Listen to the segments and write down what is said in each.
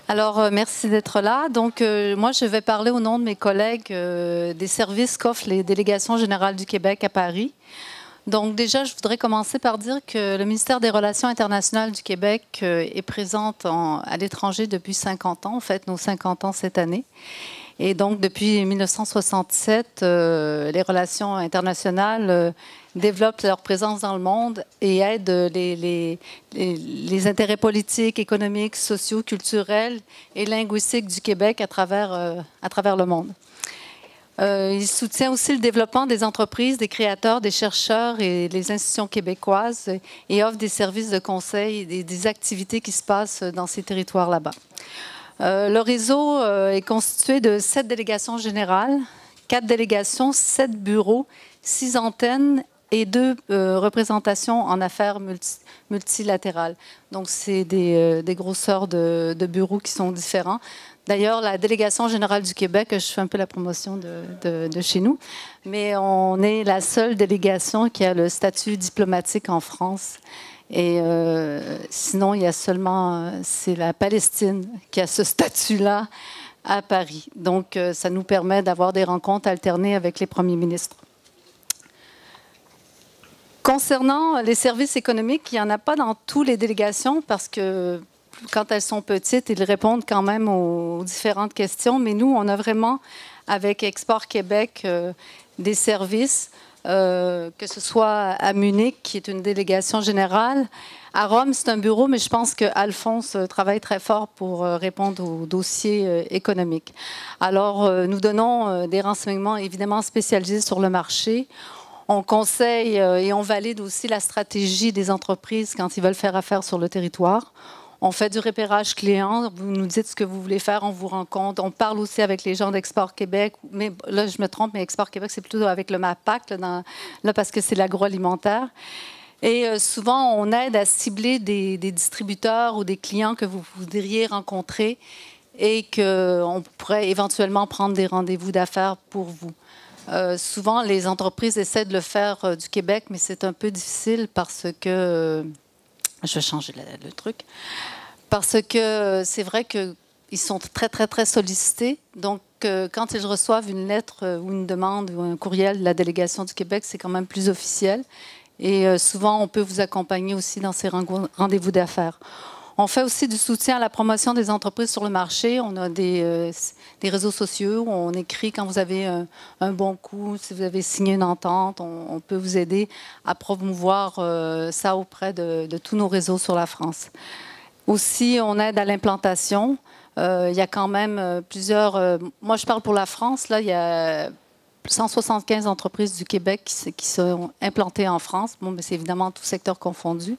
Alors, merci d'être là. Donc, moi, je vais parler au nom de mes collègues des services qu'offrent les délégations générales du Québec à Paris. Donc, déjà, je voudrais commencer par dire que le ministère des Relations internationales du Québec est présent à l'étranger depuis 50 ans. En fait, nos 50 ans cette année. Et donc, depuis 1967, les relations internationales développent leur présence dans le monde et aident les intérêts politiques, économiques, sociaux, culturels et linguistiques du Québec à travers le monde. Il soutient aussi le développement des entreprises, des créateurs, des chercheurs et les institutions québécoises et offre des services de conseil et des activités qui se passent dans ces territoires là-bas. Le réseau est constitué de 7 délégations générales, 4 délégations, 7 bureaux, 6 antennes et 2 représentations en affaires multilatérales. Donc, c'est des grosseurs de bureaux qui sont différents. D'ailleurs, la délégation générale du Québec, je fais un peu la promotion de chez nous, mais on est la seule délégation qui a le statut diplomatique en France. Et sinon, il y a seulement, c'est la Palestine qui a ce statut-là à Paris. Donc, ça nous permet d'avoir des rencontres alternées avec les premiers ministres. Concernant les services économiques, il n'y en a pas dans toutes les délégations parce que quand elles sont petites, ils répondent quand même aux différentes questions. Mais nous, on a vraiment, avec Export Québec, des services. Que ce soit à Munich, qui est une délégation générale. À Rome, c'est un bureau, mais je pense qu'Alphonse travaille très fort pour répondre aux dossiers économiques. Alors, nous donnons des renseignements évidemment spécialisés sur le marché. On conseille et on valide aussi la stratégie des entreprises quand ils veulent faire affaire sur le territoire. On fait du repérage client. Vous nous dites ce que vous voulez faire, on vous rencontre. On parle aussi avec les gens d'Export Québec. Mais là, je me trompe, mais Export Québec, c'est plutôt avec le MAPAC, là parce que c'est l'agroalimentaire. Et souvent, on aide à cibler des distributeurs ou des clients que vous voudriez rencontrer et qu'on pourrait éventuellement prendre des rendez-vous d'affaires pour vous. Souvent, les entreprises essaient de le faire du Québec, mais c'est un peu difficile parce que... je vais changer le truc. Parce que c'est vrai qu'ils sont très, très, très sollicités. Donc, quand ils reçoivent une lettre ou une demande ou un courriel de la délégation du Québec, c'est quand même plus officiel. Et souvent, on peut vous accompagner aussi dans ces rendez-vous d'affaires. On fait aussi du soutien à la promotion des entreprises sur le marché. On a des réseaux sociaux où on écrit quand vous avez un bon coup, si vous avez signé une entente, on peut vous aider à promouvoir ça auprès de tous nos réseaux sur la France. Aussi, on aide à l'implantation. Il y a quand même plusieurs... moi, je parle pour la France. Là, il y a 175 entreprises du Québec qui sont implantées en France. Bon, mais c'est évidemment tout secteur confondu.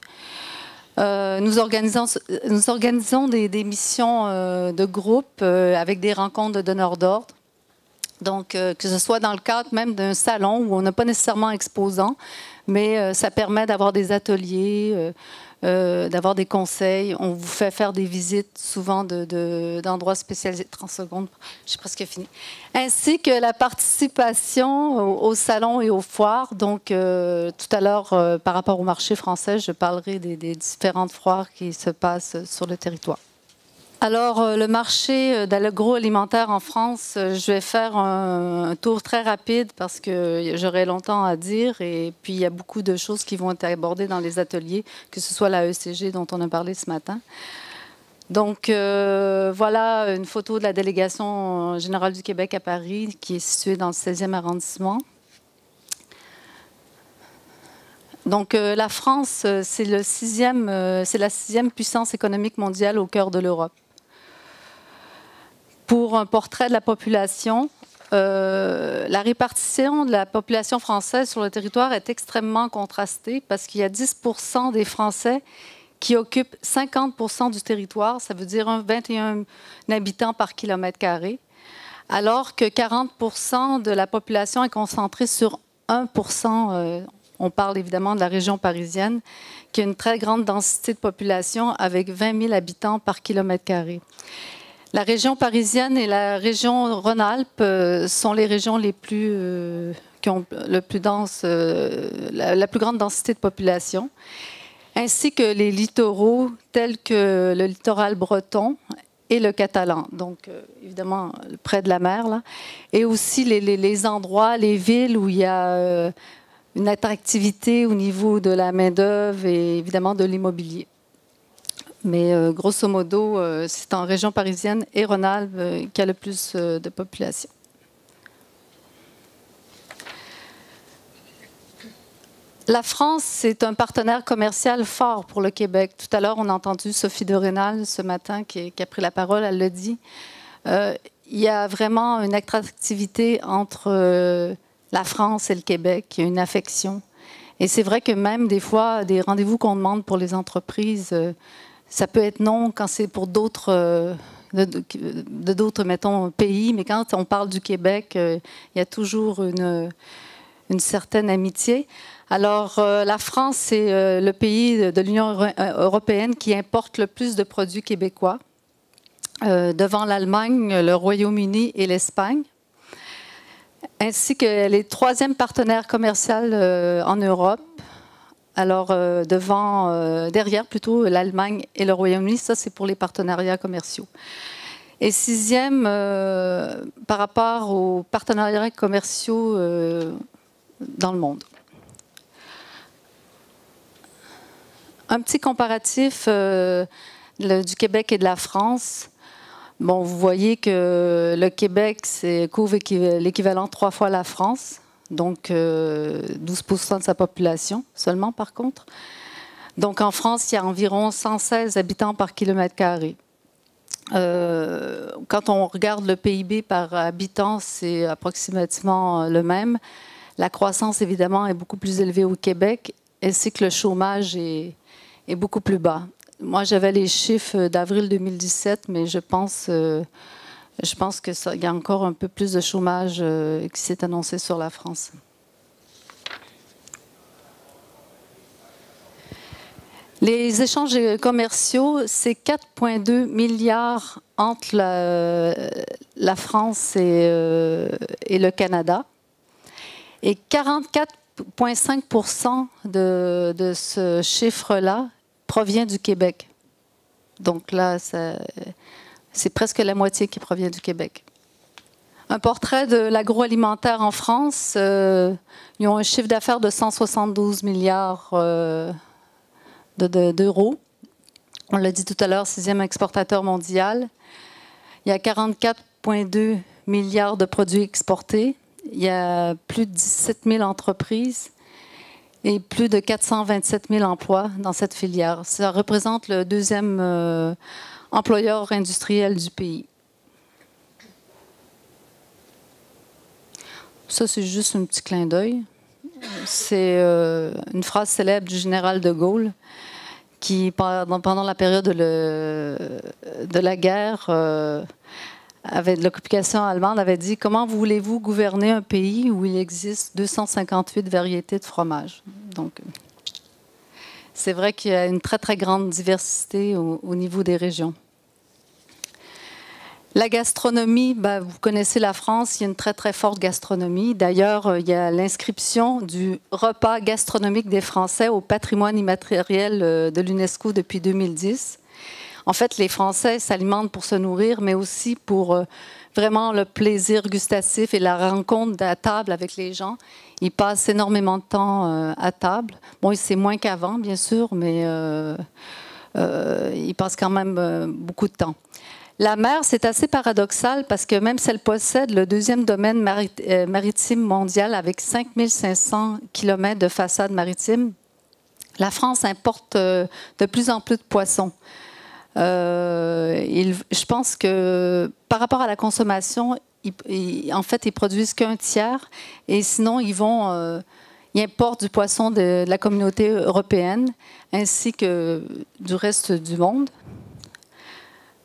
Nous organisons des missions de groupe avec des rencontres de donneurs d'ordre. Donc, que ce soit dans le cadre même d'un salon où on n'a pas nécessairement exposant, mais ça permet d'avoir des ateliers, d'avoir des conseils. On vous fait faire des visites souvent d'endroits spécialisés. 30 secondes, j'ai presque fini. Ainsi que la participation au salon et aux foires. Donc, tout à l'heure, par rapport au marché français, je parlerai des différentes foires qui se passent sur le territoire. Alors, le marché de l'agroalimentaire en France, je vais faire un tour très rapide parce que j'aurai longtemps à dire. Et puis, il y a beaucoup de choses qui vont être abordées dans les ateliers, que ce soit la ECG dont on a parlé ce matin. Donc, voilà une photo de la délégation générale du Québec à Paris, qui est située dans le 16e arrondissement. Donc, la France, c'est la 6e puissance économique mondiale au cœur de l'Europe. Pour un portrait de la population, la répartition de la population française sur le territoire est extrêmement contrastée parce qu'il y a 10% des Français qui occupent 50% du territoire, ça veut dire 21 habitants par kilomètre carré, alors que 40% de la population est concentrée sur 1%. On parle évidemment de la région parisienne, qui a une très grande densité de population avec 20 000 habitants par kilomètre carré. La région parisienne et la région Rhône-Alpes sont les régions les plus, qui ont le plus dense, la plus grande densité de population, ainsi que les littoraux tels que le littoral breton et le catalan, donc évidemment près de la mer, là. Et aussi les endroits, les villes où il y a une attractivité au niveau de la main-d'œuvre et évidemment de l'immobilier. Mais grosso modo, c'est en région parisienne et Rhône-Alpes qu'il y a le plus de population. La France, c'est un partenaire commercial fort pour le Québec. Tout à l'heure, on a entendu Sophie de Rênal ce matin qui a pris la parole, elle l'a dit. Il y a vraiment une attractivité entre la France et le Québec, il y a une affection. Et c'est vrai que même des fois, des rendez-vous qu'on demande pour les entreprises, ça peut être non quand c'est pour d'autres d'autres, mettons, pays, mais quand on parle du Québec, il y a toujours une certaine amitié. Alors, la France, c'est le pays de l'Union européenne qui importe le plus de produits québécois, devant l'Allemagne, le Royaume-Uni et l'Espagne, ainsi que les troisième partenaires commerciaux en Europe. Alors, derrière plutôt l'Allemagne et le Royaume-Uni, ça c'est pour les partenariats commerciaux. Et sixième, par rapport aux partenariats commerciaux dans le monde. Un petit comparatif du Québec et de la France. Bon, vous voyez que le Québec couvre l'équivalent 3 fois la France, donc 12% de sa population seulement par contre. Donc en France, il y a environ 116 habitants par kilomètre carré. Quand on regarde le PIB par habitant, c'est approximativement le même. La croissance, évidemment, est beaucoup plus élevée au Québec, ainsi que le chômage est beaucoup plus bas. Moi, j'avais les chiffres d'avril 2017, mais je pense qu'il y a encore un peu plus de chômage qui s'est annoncé sur la France. Les échanges commerciaux, c'est 4,2 milliards entre la France et le Canada. Et 44,5% de ce chiffre-là provient du Québec. Donc là, c'est presque la moitié qui provient du Québec. Un portrait de l'agroalimentaire en France. Ils ont un chiffre d'affaires de 172 milliards d'euros. On l'a dit tout à l'heure, 6e exportateur mondial. Il y a 44,2 milliards de produits exportés. Il y a plus de 17 000 entreprises et plus de 427 000 emplois dans cette filière. Ça représente le 2e employeur industriel du pays. Ça, c'est juste un petit clin d'œil. C'est une phrase célèbre du général de Gaulle qui, pendant la période de la guerre, de l'occupation allemande, avait dit « Comment voulez-vous gouverner un pays où il existe 258 variétés de fromage ?» Donc, c'est vrai qu'il y a une très, très grande diversité au niveau des régions. La gastronomie, vous connaissez la France, il y a une très, très forte gastronomie. D'ailleurs, il y a l'inscription du repas gastronomique des Français au patrimoine immatériel de l'UNESCO depuis 2010. En fait, les Français s'alimentent pour se nourrir, mais aussi pour vraiment le plaisir gustatif et la rencontre à table avec les gens. Ils passent énormément de temps à table. Bon, c'est moins qu'avant, bien sûr, mais ils passent quand même beaucoup de temps. La mer, c'est assez paradoxal parce que même si elle possède le 2e domaine maritime mondial avec 5500 km de façade maritime, la France importe de plus en plus de poissons. Je pense que par rapport à la consommation, en fait, ils produisent qu'un tiers et sinon, ils importent du poisson de la communauté européenne ainsi que du reste du monde.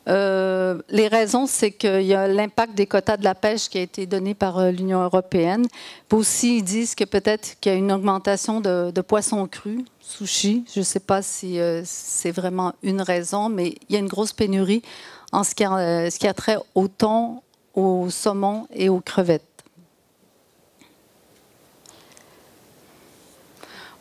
Les raisons, c'est qu'il y a l'impact des quotas de la pêche qui a été donné par l'Union européenne. Puis aussi, ils disent que peut-être qu'il y a une augmentation de poissons crus, sushi. Je ne sais pas si c'est vraiment une raison, mais il y a une grosse pénurie en ce qui a trait au thon, au saumon et aux crevettes.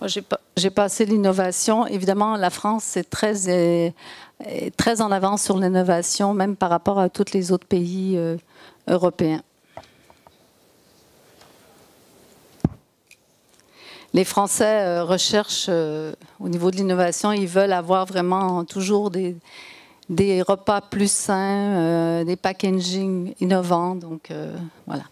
Moi, j'ai passé l'innovation. Évidemment, la France est très en avance sur l'innovation, même par rapport à tous les autres pays européens. Les Français recherchent, au niveau de l'innovation, ils veulent avoir vraiment toujours des repas plus sains, des packaging innovants. Donc, voilà.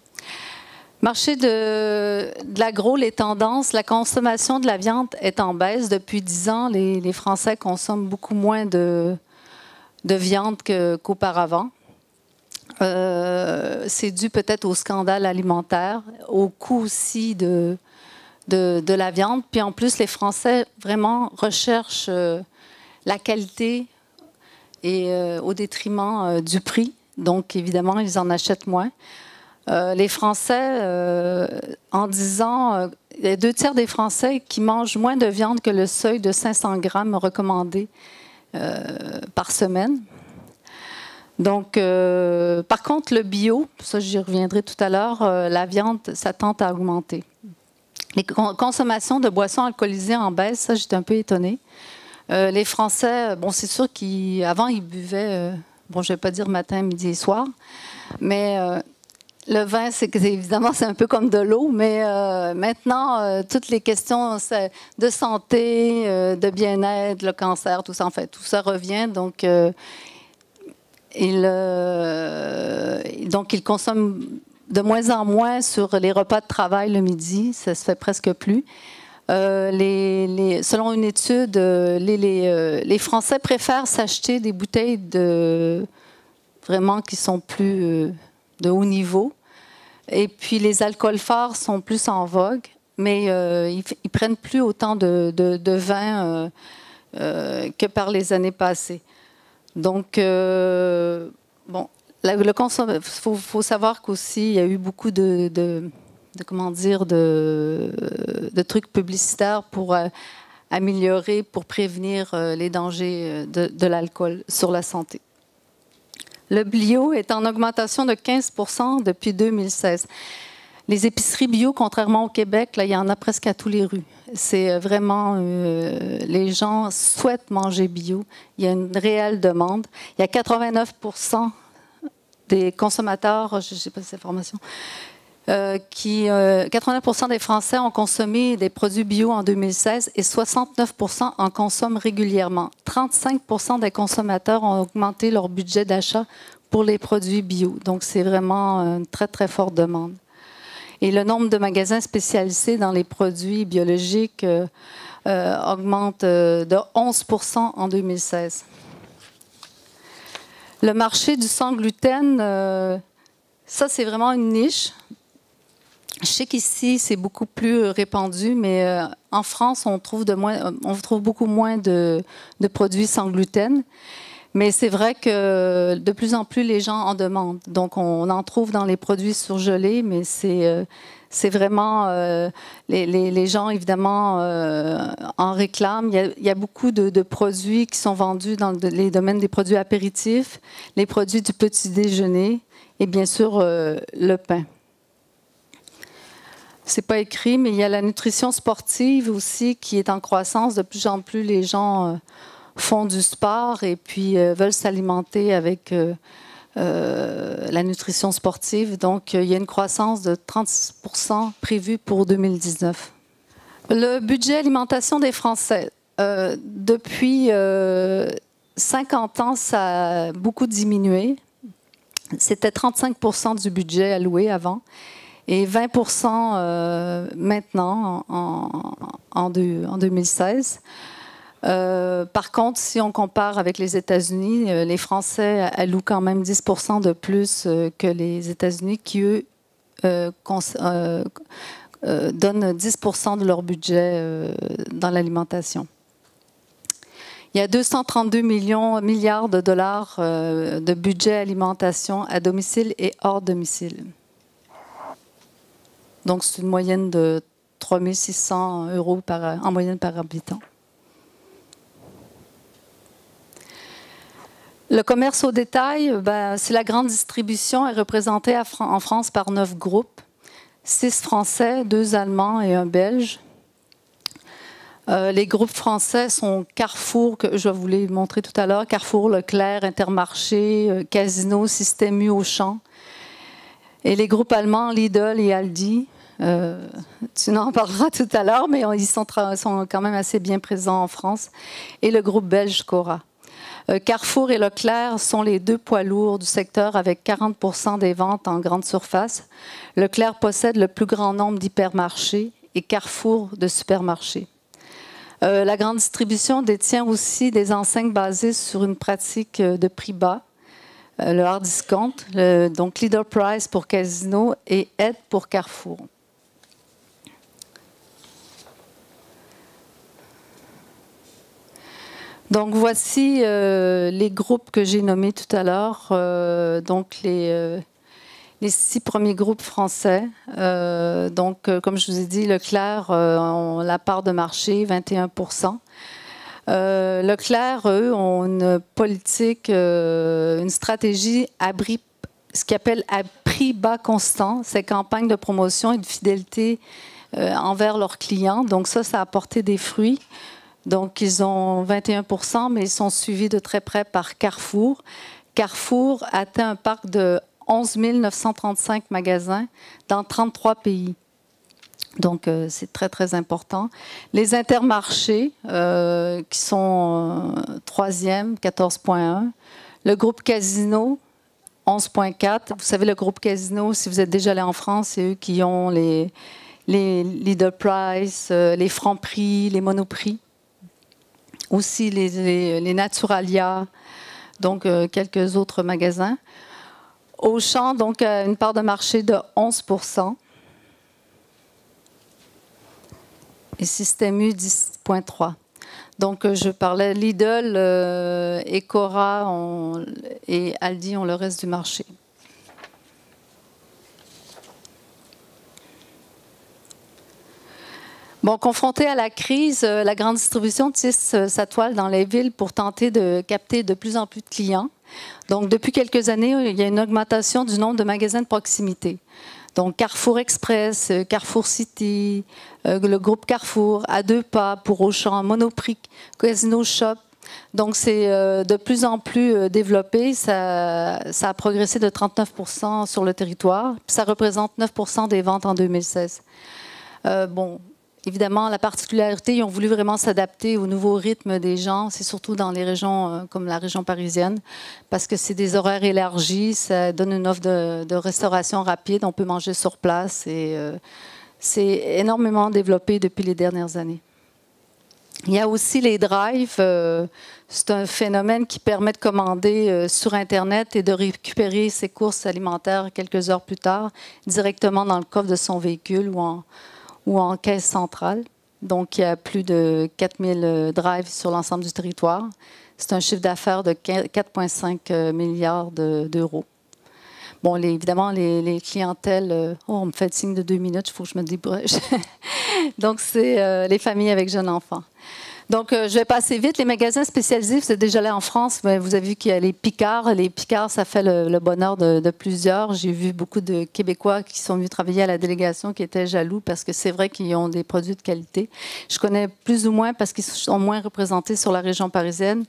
Marché de l'agro, les tendances, la consommation de la viande est en baisse. Depuis 10 ans, les Français consomment beaucoup moins de viande qu'auparavant. C'est dû peut-être au scandale alimentaire, au coût aussi de la viande. Puis en plus, les Français vraiment recherchent la qualité et au détriment du prix. Donc, évidemment, ils en achètent moins. Les Français, en 10 ans, il y a 2 tiers des Français qui mangent moins de viande que le seuil de 500 grammes recommandé par semaine. Donc, par contre, le bio, ça j'y reviendrai tout à l'heure, la viande, ça tend à augmenter. Les consommations de boissons alcoolisées en baisse, ça j'étais un peu étonnée. Les Français, bon, c'est sûr qu'avant ils buvaient, bon, je ne vais pas dire matin, midi et soir, mais le vin, évidemment, c'est un peu comme de l'eau, mais maintenant, toutes les questions de santé, de bien-être, le cancer, tout ça, en fait, tout ça revient. Donc, ils consomment de moins en moins sur les repas de travail le midi, ça se fait presque plus. Selon une étude, les Français préfèrent s'acheter des bouteilles vraiment qui sont plus de haut niveau. Et puis les alcools forts sont plus en vogue, mais ils prennent plus autant de vin que par les années passées. Donc, bon, il faut savoir qu'aussi, il y a eu beaucoup de trucs publicitaires pour améliorer, pour prévenir les dangers de l'alcool sur la santé. Le bio est en augmentation de 15 % depuis 2016. Les épiceries bio, contrairement au Québec, là, il y en a presque à tous les rues. C'est vraiment, les gens souhaitent manger bio. Il y a une réelle demande. Il y a 89 % des consommateurs, je ne sais pas cette information, 89 % des Français ont consommé des produits bio en 2016 et 69 % en consomment régulièrement. 35 % des consommateurs ont augmenté leur budget d'achat pour les produits bio. Donc, c'est vraiment une très, très forte demande. Et le nombre de magasins spécialisés dans les produits biologiques augmente de 11 % en 2016. Le marché du sans gluten, ça, c'est vraiment une niche. Je sais qu'ici, c'est beaucoup plus répandu, mais en France, on trouve beaucoup moins de produits sans gluten. Mais c'est vrai que de plus en plus, les gens en demandent. Donc, on en trouve dans les produits surgelés, mais c'est vraiment... les gens, évidemment, en réclament. Il y a beaucoup de produits qui sont vendus dans les domaines des produits apéritifs, les produits du petit déjeuner et bien sûr, le pain. C'est pas écrit, mais il y a la nutrition sportive aussi qui est en croissance. De plus en plus, les gens font du sport et puis veulent s'alimenter avec la nutrition sportive. Donc, il y a une croissance de 36 % prévue pour 2019. Le budget alimentation des Français. Depuis 50 ans, ça a beaucoup diminué. C'était 35 % du budget alloué avant. Et 20 % maintenant, en 2016. Par contre, si on compare avec les États-Unis, les Français allouent quand même 10 % de plus que les États-Unis qui, eux, donnent 10 % de leur budget dans l'alimentation. Il y a 232 milliards de dollars de budget alimentation à domicile et hors domicile. Donc, c'est une moyenne de 3 600 € en moyenne par habitant. Le commerce au détail, c'est la grande distribution, est représentée en France par 9 groupes, 6 Français, 2 Allemands et 1 Belge. Les groupes français sont Carrefour, que je vais vous les montrer tout à l'heure, Carrefour, Leclerc, Intermarché, Casino, Système U, Auchan. Et les groupes allemands, Lidl et Aldi, tu en parleras tout à l'heure, mais ils sont quand même assez bien présents en France. Et le groupe belge Cora. Carrefour et Leclerc sont les deux poids lourds du secteur avec 40% des ventes en grande surface. Leclerc possède le plus grand nombre d'hypermarchés et Carrefour de supermarchés. La grande distribution détient aussi des enseignes basées sur une pratique de prix bas, le hard discount, donc Leader Price pour Casino et Aide pour Carrefour. Donc voici les groupes que j'ai nommés tout à l'heure, donc les 6 premiers groupes français. Comme je vous ai dit, Leclerc ont la part de marché, 21%. Leclerc, eux, ont une politique, une stratégie ce qu'ils appellent à prix bas constant, ces campagnes de promotion et de fidélité envers leurs clients. Donc ça a apporté des fruits. Donc ils ont 21%, mais ils sont suivis de très près par Carrefour. Carrefour atteint un parc de 11 935 magasins dans 33 pays. Donc, c'est très, très important. Les Intermarchés, qui sont 3e, 14,1. Le groupe Casino, 11,4. Vous savez, le groupe Casino, si vous êtes déjà allé en France, c'est eux qui ont les Leader Price, les Franprix, les Monoprix. Aussi les Naturalia, donc quelques autres magasins. Auchan, donc, une part de marché de 11%. Et Système U, 10,3%. Donc, je parlais Lidl et Cora et Aldi ont le reste du marché. Bon, confronté à la crise, la grande distribution tisse sa toile dans les villes pour tenter de capter de plus en plus de clients. Donc, depuis quelques années, il y a une augmentation du nombre de magasins de proximité. Donc, Carrefour Express, Carrefour City, le groupe Carrefour, à 2 pas pour Auchan, Monoprix, Casino Shop. Donc, c'est de plus en plus développé. Ça a progressé de 39% sur le territoire. Puis ça représente 9% des ventes en 2016. Bon. Évidemment, la particularité, ils ont voulu vraiment s'adapter au nouveau rythme des gens. C'est surtout dans les régions comme la région parisienne, parce que c'est des horaires élargis, ça donne une offre de restauration rapide, on peut manger sur place et c'est énormément développé depuis les dernières années. Il y a aussi les drives. C'est un phénomène qui permet de commander sur Internet et de récupérer ses courses alimentaires quelques heures plus tard, directement dans le coffre de son véhicule ou en caisse centrale. Donc, il y a plus de 4000 drives sur l'ensemble du territoire. C'est un chiffre d'affaires de 4,5 milliards d'euros. Bon, évidemment, les clientèles... on me fait signe de 2 minutes, il faut que je me débrouille. Donc, c'est les familles avec jeunes enfants. Donc, je vais passer vite. Les magasins spécialisés, vous êtes déjà allé en France, vous avez vu qu'il y a les Picard. Les Picard, ça fait le bonheur de plusieurs. J'ai vu beaucoup de Québécois qui sont venus travailler à la délégation qui étaient jaloux parce que c'est vrai qu'ils ont des produits de qualité. Je connais plus ou moins parce qu'ils sont moins représentés sur la région parisienne.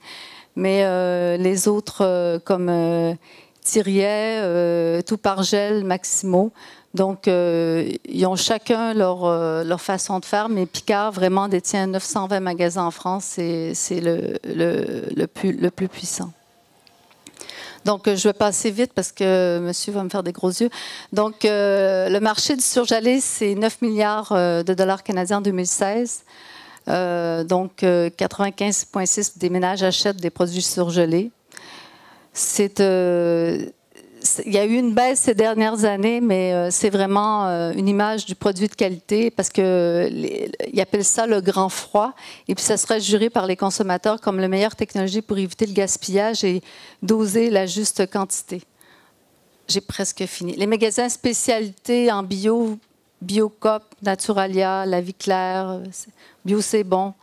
Mais les autres, comme Thiriet, Toupargel, Maximo, donc, ils ont chacun leur façon de faire, mais Picard vraiment détient 920 magasins en France, c'est le plus puissant. Donc, je vais passer vite parce que monsieur va me faire des gros yeux. Donc, le marché du surgelé, c'est 9 milliards de dollars canadiens en 2016. Donc, 95,6% des ménages achètent des produits surgelés. Il y a eu une baisse ces dernières années, mais c'est vraiment une image du produit de qualité parce qu'ils appellent ça le grand froid. Et puis, ça serait juré par les consommateurs comme la meilleure technologie pour éviter le gaspillage et doser la juste quantité. J'ai presque fini. Les magasins spécialités en bio, Biocoop, Naturalia, La Vie Claire, Bio C'est Bon.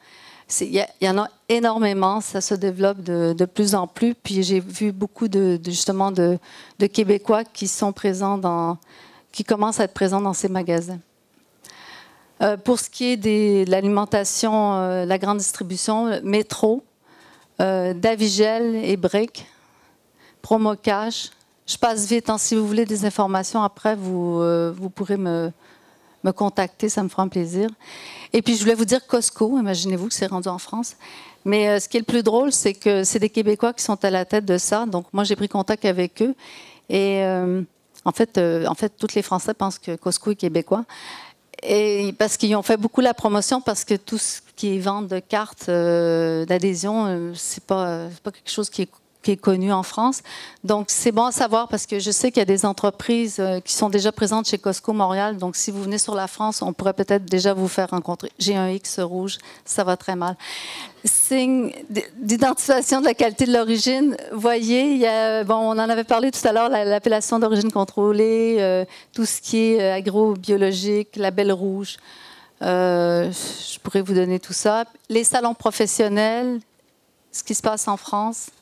Il y en a énormément, ça se développe de plus en plus. Puis j'ai vu beaucoup justement de Québécois qui sont présents qui commencent à être présents dans ces magasins. Pour ce qui est de l'alimentation, la grande distribution, Métro, Davigel et Brick, Promocash. Je passe vite. Si vous voulez des informations après, vous pourrez me contacter, ça me fera un plaisir. Et puis, je voulais vous dire Costco, imaginez-vous que c'est rendu en France. Mais ce qui est le plus drôle, c'est que c'est des Québécois qui sont à la tête de ça. Donc, moi, j'ai pris contact avec eux. Et en fait, tous les Français pensent que Costco est québécois. Et parce qu'ils ont fait beaucoup la promotion, parce que tout ce qui est vente de cartes d'adhésion, c'est pas quelque chose qui est connu en France. Donc, c'est bon à savoir parce que je sais qu'il y a des entreprises qui sont déjà présentes chez Costco Montréal. Donc, si vous venez sur la France, on pourrait peut-être déjà vous faire rencontrer. J'ai un X rouge, ça va très mal. Signe d'identification de la qualité de l'origine. Voyez, il y a, bon, on en avait parlé tout à l'heure, l'appellation d'origine contrôlée, tout ce qui est agrobiologique, label rouge. Je pourrais vous donner tout ça. Les salons professionnels, ce qui se passe en France.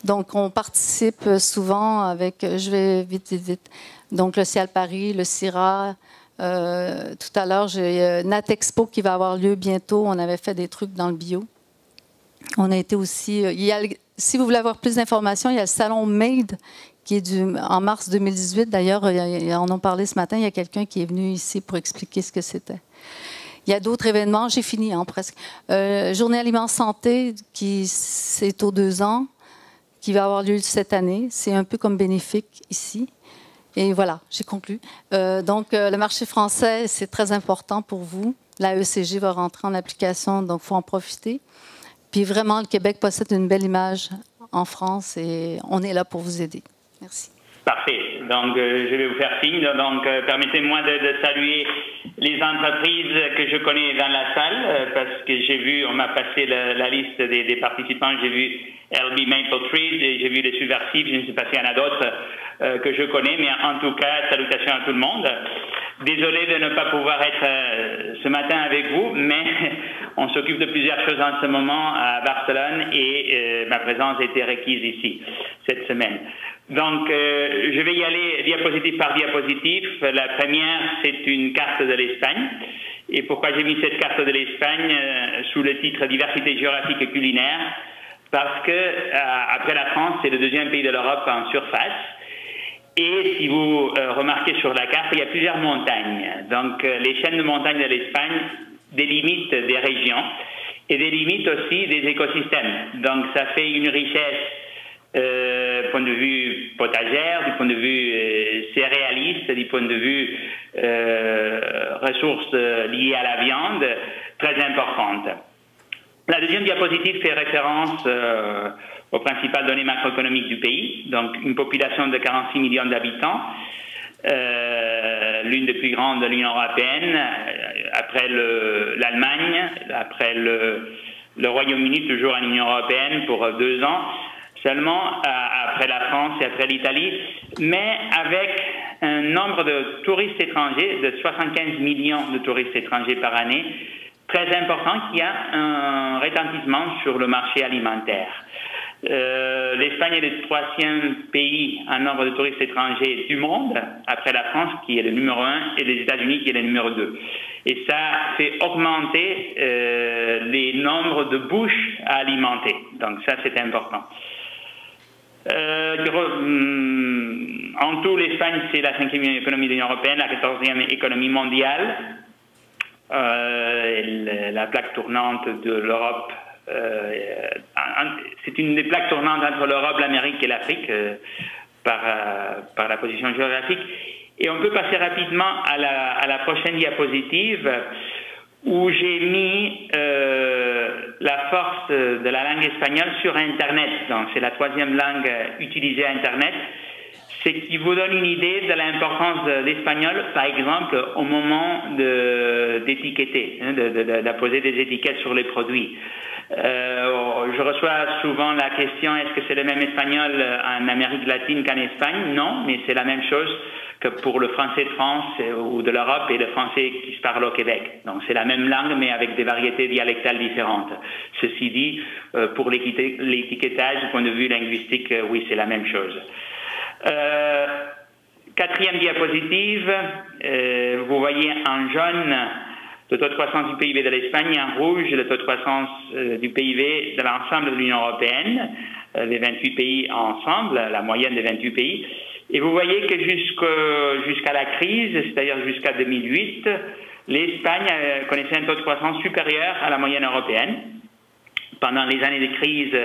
Donc, on participe souvent avec, je vais vite. Donc, le Cial Paris, le CIRA. Tout à l'heure, j'ai Natexpo qui va avoir lieu bientôt. On avait fait des trucs dans le bio. On a été aussi. Si vous voulez avoir plus d'informations, il y a le salon Made qui est en mars 2018. D'ailleurs, ils en ont parlé ce matin. Il y a quelqu'un qui est venu ici pour expliquer ce que c'était. Il y a d'autres événements. J'ai fini, presque. Journée Aliments Santé, c'est aux 2 ans, qui va avoir lieu cette année. C'est un peu comme bénéfique ici. Et voilà, j'ai conclu. Donc, le marché français, c'est très important pour vous. La ECG va rentrer en application, donc il faut en profiter. Puis vraiment, le Québec possède une belle image en France et on est là pour vous aider. Merci. Parfait. Donc, je vais vous faire signe. Donc, permettez-moi de saluer les entreprises que je connais dans la salle, parce que j'ai vu, on m'a passé la liste des participants, j'ai vu LB Maple Tree, j'ai vu les Subversives, je ne sais pas s'il y en a d'autres que je connais, mais en tout cas, salutations à tout le monde. Désolé de ne pas pouvoir être ce matin avec vous, mais on s'occupe de plusieurs choses en ce moment à Barcelone et ma présence a été requise ici cette semaine. Donc, je vais y aller diapositive par diapositive. La première, c'est une carte de l'Espagne. Et pourquoi j'ai mis cette carte de l'Espagne sous le titre Diversité géographique et culinaire? Parce que, après la France, c'est le deuxième pays de l'Europe en surface. Et si vous remarquez sur la carte, il y a plusieurs montagnes. Donc, les chaînes de montagnes de l'Espagne délimitent des régions et délimitent aussi des écosystèmes. Donc, ça fait une richesse du point de vue potagère, du point de vue céréaliste, du point de vue ressources liées à la viande, très importante. La deuxième diapositive fait référence aux principales données macroéconomiques du pays, donc une population de 46 millions d'habitants, l'une des plus grandes de l'Union européenne, après l'Allemagne, après le Royaume-Uni, toujours en Union européenne pour 2 ans, seulement après la France et après l'Italie, mais avec un nombre de touristes étrangers, de 75 millions de touristes étrangers par année, très important, qui a un retentissement sur le marché alimentaire. L'Espagne est le 3e pays en nombre de touristes étrangers du monde, après la France qui est le numéro 1 et les États-Unis qui est le numéro 2. Et ça fait augmenter les nombres de bouches à alimenter. Donc ça, c'est important. En tout, l'Espagne, c'est la 5e économie de l'Union européenne, la 14e économie mondiale. La plaque tournante de l'Europe, c'est une des plaques tournantes entre l'Europe, l'Amérique et l'Afrique par la position géographique. Et on peut passer rapidement à la prochaine diapositive où j'ai mis la force de la langue espagnole sur Internet. Donc, c'est la 3e langue utilisée à Internet. C'est qui vous donne une idée de l'importance de l'espagnol, par exemple, au moment d'étiqueter, d'apposer des étiquettes sur les produits. Je reçois souvent la question, est-ce que c'est le même espagnol en Amérique latine qu'en Espagne? Non, mais c'est la même chose que pour le français de France ou de l'Europe et le français qui se parle au Québec. Donc c'est la même langue, mais avec des variétés dialectales différentes. Ceci dit, pour l'étiquetage, du point de vue linguistique, oui, c'est la même chose. Quatrième diapositive, vous voyez en jaune le taux de croissance du PIB de l'Espagne, en rouge le taux de croissance du PIB de l'ensemble de l'Union européenne, les 28 pays ensemble, la moyenne des 28 pays. Et vous voyez que jusqu'à la crise, c'est-à-dire jusqu'à 2008, l'Espagne connaissait un taux de croissance supérieur à la moyenne européenne. Pendant les années de crise,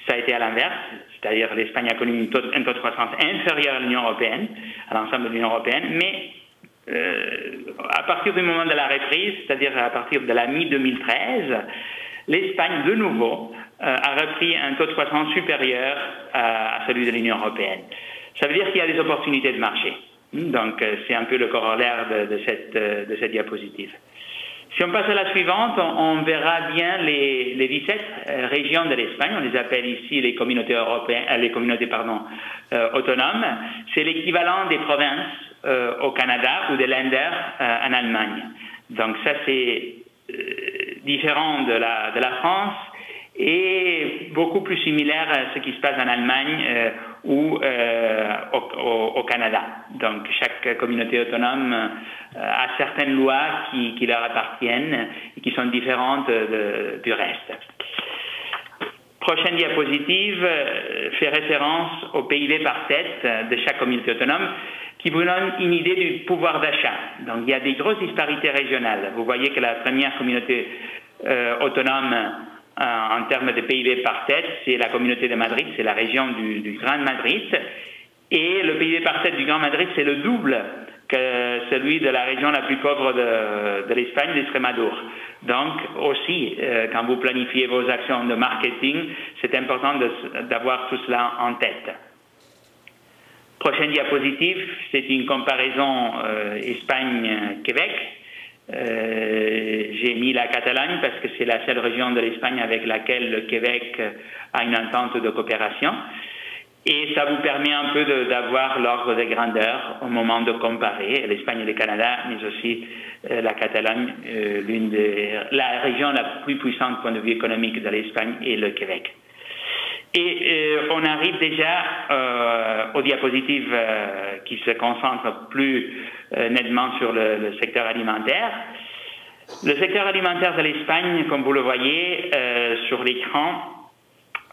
ça a été à l'inverse, c'est-à-dire l'Espagne a connu un taux de croissance inférieur à l'Union européenne, à l'ensemble de l'Union européenne, mais à partir du moment de la reprise, c'est-à-dire à partir de la mi-2013, l'Espagne, de nouveau, a repris un taux de croissance supérieur à celui de l'Union européenne. Ça veut dire qu'il y a des opportunités de marché. Donc, c'est un peu le corollaire de cette diapositive. Si on passe à la suivante, on verra bien les 17 régions de l'Espagne. On les appelle ici les communautés autonomes. C'est l'équivalent des provinces au Canada ou des Länder en Allemagne. Donc ça, c'est différent de la France et beaucoup plus similaire à ce qui se passe en Allemagne ou au Canada. Donc chaque communauté autonome a certaines lois qui leur appartiennent et qui sont différentes du reste. Prochaine diapositive fait référence au PIB par tête de chaque communauté autonome qui vous donne une idée du pouvoir d'achat. Donc il y a des grosses disparités régionales. Vous voyez que la première communauté autonome en termes de PIB par tête, c'est la communauté de Madrid, c'est la région du Grand Madrid. Et le PIB par tête du Grand Madrid, c'est le double que celui de la région la plus pauvre de l'Espagne, d'Extremadura. Donc aussi, quand vous planifiez vos actions de marketing, c'est important d'avoir tout cela en tête. Prochaine diapositive, c'est une comparaison Espagne-Québec. J'ai mis la Catalogne parce que c'est la seule région de l'Espagne avec laquelle le Québec a une entente de coopération. Et ça vous permet un peu d'avoir l'ordre de grandeur au moment de comparer l'Espagne et le Canada, mais aussi la Catalogne, la région la plus puissante du point de vue économique de l'Espagne et le Québec. Et on arrive déjà aux diapositives qui se concentrent plus nettement sur le secteur alimentaire. Le secteur alimentaire de l'Espagne, comme vous le voyez sur l'écran,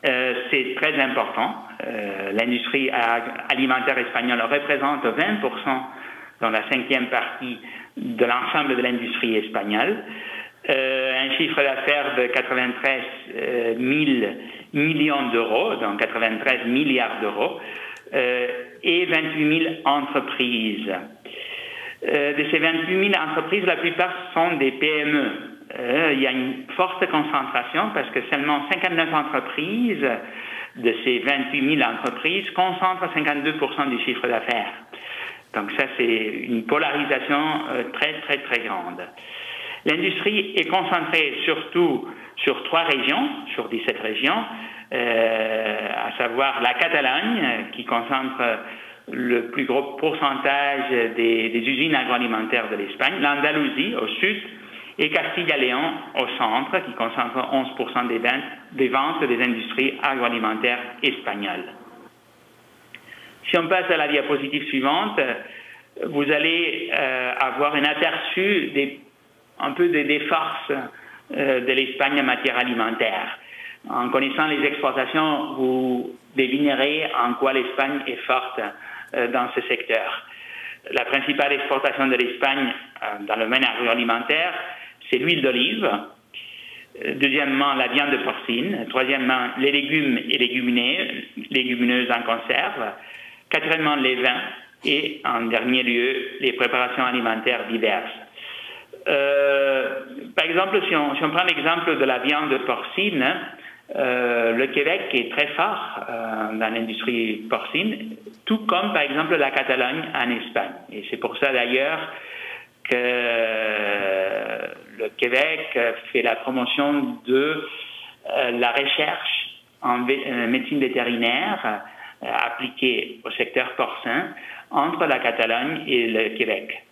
c'est très important. L'industrie alimentaire espagnole représente 20% dans la 5e partie de l'ensemble de l'industrie espagnole. Un chiffre d'affaires de 93 000 millions d'euros, donc 93 milliards d'euros, et 28 000 entreprises. De ces 28 000 entreprises, la plupart sont des PME. Il y a une forte concentration parce que seulement 59 entreprises de ces 28 000 entreprises concentrent 52% du chiffre d'affaires. Donc ça, c'est une polarisation très, très, très grande. L'industrie est concentrée surtout sur 3 régions, sur 17 régions, à savoir la Catalogne, qui concentre le plus gros pourcentage des usines agroalimentaires de l'Espagne, l'Andalousie au sud, et Castille-et-Léon au centre, qui concentre 11% des ventes des industries agroalimentaires espagnoles. Si on passe à la diapositive suivante, vous allez avoir un aperçu un peu des forces de l'Espagne en matière alimentaire. En connaissant les exportations, vous devinerez en quoi l'Espagne est forte dans ce secteur. La principale exportation de l'Espagne dans le domaine agroalimentaire, c'est l'huile d'olive. Deuxièmement, la viande porcine. Troisièmement, les légumes et légumineuses en conserve. Quatrièmement, les vins. Et en dernier lieu, les préparations alimentaires diverses. Par exemple, si on prend l'exemple de la viande porcine, le Québec est très fort dans l'industrie porcine, tout comme par exemple la Catalogne en Espagne. Et c'est pour ça d'ailleurs que le Québec fait la promotion de la recherche en médecine vétérinaire appliquée au secteur porcin entre la Catalogne et le Québec,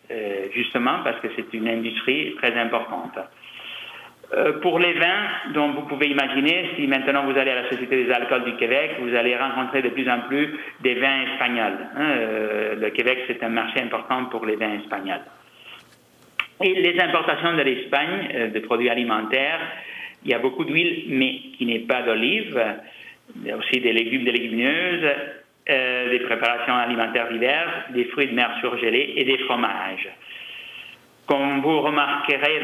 justement parce que c'est une industrie très importante. Pour les vins, donc vous pouvez imaginer, si maintenant vous allez à la Société des alcools du Québec, vous allez rencontrer de plus en plus des vins espagnols. Le Québec, c'est un marché important pour les vins espagnols. Et les importations de l'Espagne, de produits alimentaires, il y a beaucoup d'huile, mais qui n'est pas d'olive. Il y a aussi des légumes, des légumineuses, des préparations alimentaires diverses, des fruits de mer surgelés et des fromages. Comme vous remarquerez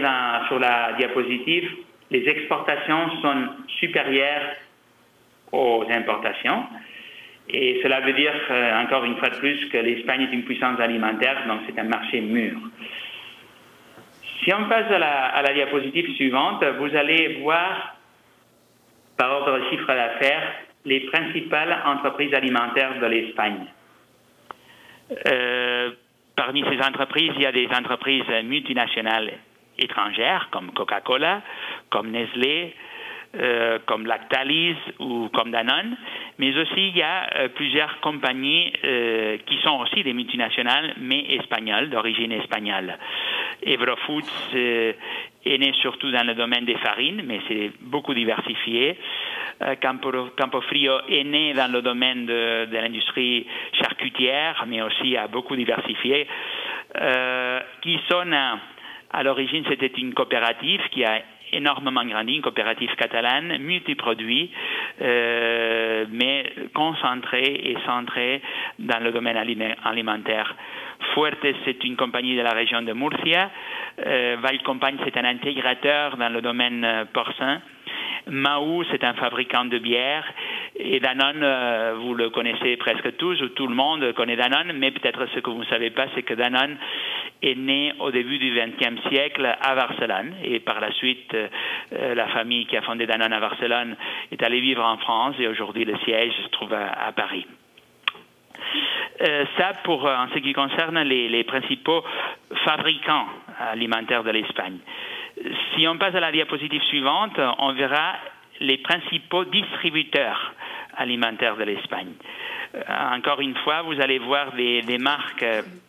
sur la diapositive, les exportations sont supérieures aux importations. Et cela veut dire, encore une fois de plus, que l'Espagne est une puissance alimentaire, donc c'est un marché mûr. Si on passe à la diapositive suivante, vous allez voir, par ordre de chiffre d'affaires, les principales entreprises alimentaires de l'Espagne. Parmi ces entreprises, il y a des entreprises multinationales étrangères comme Coca-Cola, comme Nestlé, comme Lactalis ou comme Danone, mais aussi il y a plusieurs compagnies qui sont aussi des multinationales, mais espagnoles, d'origine espagnole. Eurofoods est né surtout dans le domaine des farines, mais c'est beaucoup diversifié. Campofrio est né dans le domaine de l'industrie charcutière, mais aussi a beaucoup diversifié. Quissona, à l'origine, c'était une coopérative qui a énormément grandi, une coopérative catalane, multiproduit, mais concentrée et centrée dans le domaine alimentaire. Fuertes, c'est une compagnie de la région de Murcia. Vallcompagne, c'est un intégrateur dans le domaine porcin. Mahou, c'est un fabricant de bière. Et Danone, vous le connaissez presque tous, ou tout le monde connaît Danone, mais peut-être ce que vous ne savez pas, c'est que Danone est né au début du XXe siècle à Barcelone. Et par la suite, la famille qui a fondé Danone à Barcelone est allée vivre en France et aujourd'hui le siège se trouve à Paris. Ça pour en ce qui concerne les principaux fabricants alimentaires de l'Espagne. Si on passe à la diapositive suivante, on verra les principaux distributeurs alimentaires de l'Espagne. Encore une fois, vous allez voir des marques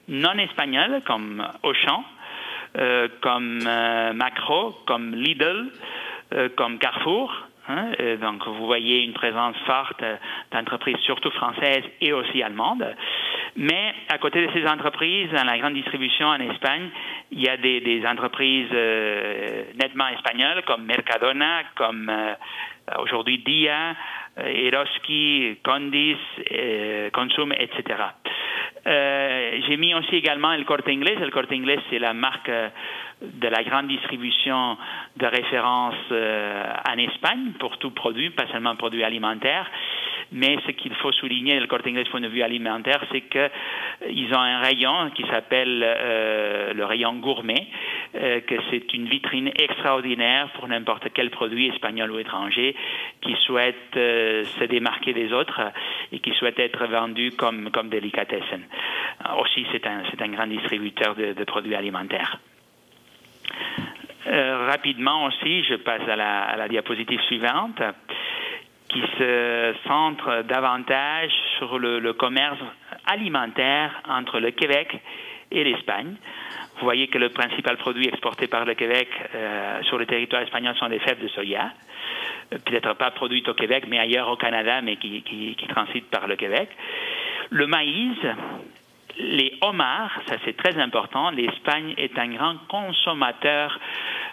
non espagnoles comme Auchan, comme Makro, comme Lidl, comme Carrefour. Donc vous voyez une présence forte d'entreprises surtout françaises et aussi allemandes. Mais à côté de ces entreprises, dans la grande distribution en Espagne, il y a des entreprises nettement espagnoles comme Mercadona, comme aujourd'hui Dia, Eroski, Condis, Consum, etc. J'ai mis aussi également El Corte Inglés. El Corte Inglés, c'est la marque de la grande distribution de référence en Espagne pour tout produit, pas seulement produits alimentaires. Mais ce qu'il faut souligner, le Corte Inglés point de vue alimentaire, c'est qu'ils ont un rayon qui s'appelle le rayon gourmet, que c'est une vitrine extraordinaire pour n'importe quel produit espagnol ou étranger qui souhaite se démarquer des autres et qui souhaite être vendu comme délicatessen. Aussi, c'est un grand distributeur de produits alimentaires. Rapidement aussi, je passe à la diapositive suivante, qui se centre davantage sur le commerce alimentaire entre le Québec et l'Espagne. Vous voyez que le principal produit exporté par le Québec sur le territoire espagnol sont des fèves de soya, peut-être pas produites au Québec, mais ailleurs au Canada, mais qui transitent par le Québec. Le maïs, les homards, ça c'est très important. L'Espagne est un grand consommateur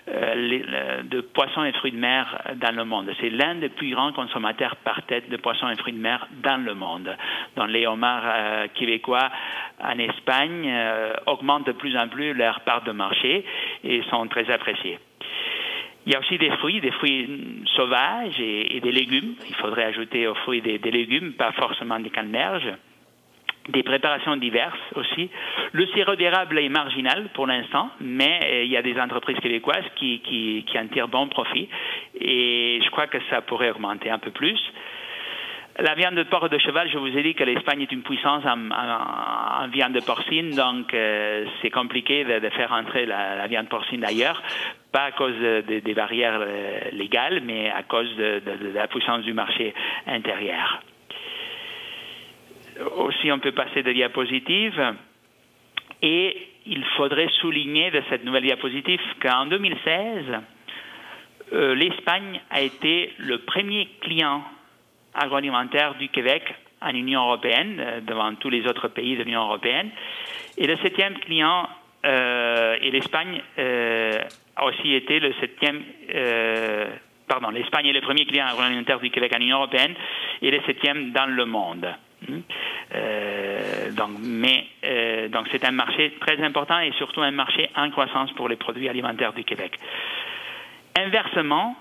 de poissons et fruits de mer dans le monde. C'est l'un des plus grands consommateurs par tête de poissons et fruits de mer dans le monde. Donc les homards québécois en Espagne augmentent de plus en plus leur part de marché et sont très appréciés. Il y a aussi des fruits sauvages et des légumes. Il faudrait ajouter aux fruits des légumes, pas forcément des canneberges. Des préparations diverses aussi. Le sirop d'érable est marginal pour l'instant, mais il y a des entreprises québécoises qui en tirent bon profit et je crois que ça pourrait augmenter un peu plus. La viande de porc et de cheval, je vous ai dit que l'Espagne est une puissance en viande de porcine, donc c'est compliqué de faire entrer la viande porcine d'ailleurs, pas à cause des barrières légales, mais à cause de la puissance du marché intérieur. Aussi, on peut passer de diapositive. Et il faudrait souligner de cette nouvelle diapositive qu'en 2016, l'Espagne a été le premier client agroalimentaire du Québec en Union européenne, devant tous les autres pays de l'Union européenne. Et le 7e client, et l'Espagne a aussi été le 7e... pardon, l'Espagne est le premier client agroalimentaire du Québec en Union européenne et le 7e dans le monde. Donc c'est un marché très important et surtout un marché en croissance pour les produits alimentaires du Québec. Inversement,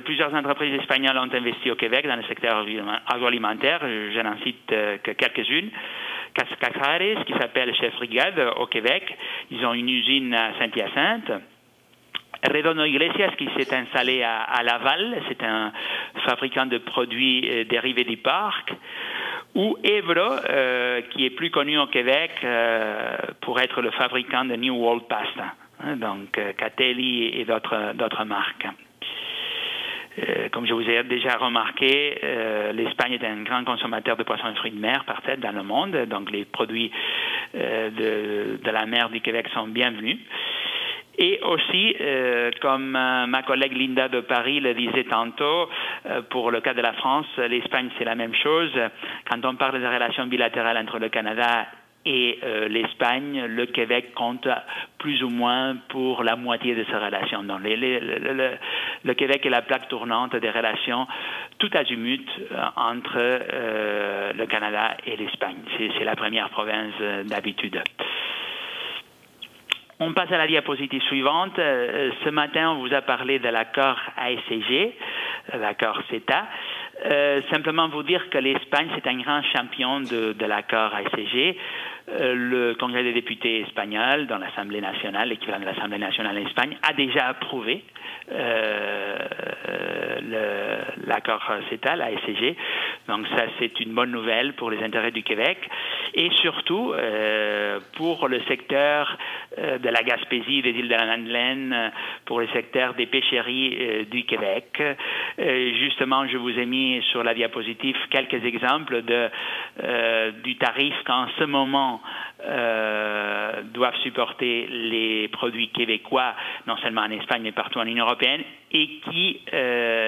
plusieurs entreprises espagnoles ont investi au Québec dans le secteur agroalimentaire. Je n'en cite que quelques-unes. Cascajares, qui s'appelle Chef Brigade au Québec. Ils ont une usine à Saint-Hyacinthe. Redondo Iglesias, qui s'est installé à Laval, c'est un fabricant de produits dérivés du parc. Ou Evro, qui est plus connu au Québec pour être le fabricant de New World Pasta. Donc Catelli et d'autres marques. Comme je vous ai déjà remarqué, l'Espagne est un grand consommateur de poissons et fruits de mer par tête dans le monde. Donc les produits de la mer du Québec sont bienvenus. Et aussi, comme ma collègue Linda de Paris le disait tantôt, pour le cas de la France, l'Espagne, c'est la même chose. Quand on parle des relations bilatérales entre le Canada et l'Espagne, le Québec compte plus ou moins pour la moitié de ces relations. Donc, le Québec est la plaque tournante des relations tout azimut entre le Canada et l'Espagne. C'est la première province d'habitude. On passe à la diapositive suivante. Ce matin, on vous a parlé de l'accord ASCG, l'accord CETA. Simplement vous dire que l'Espagne, c'est un grand champion de l'accord ASCG. Le Congrès des députés espagnol, dans l'Assemblée nationale, l'équivalent de l'Assemblée nationale en Espagne, a déjà approuvé l'accord CETA, la SCG. Donc ça, c'est une bonne nouvelle pour les intérêts du Québec et surtout pour le secteur de la Gaspésie, des îles de la Madeleine, pour le secteur des pêcheries du Québec. Justement, je vous ai mis sur la diapositive quelques exemples du tarif qu'en ce moment doivent supporter les produits québécois, non seulement en Espagne, mais partout en Union européenne, et qui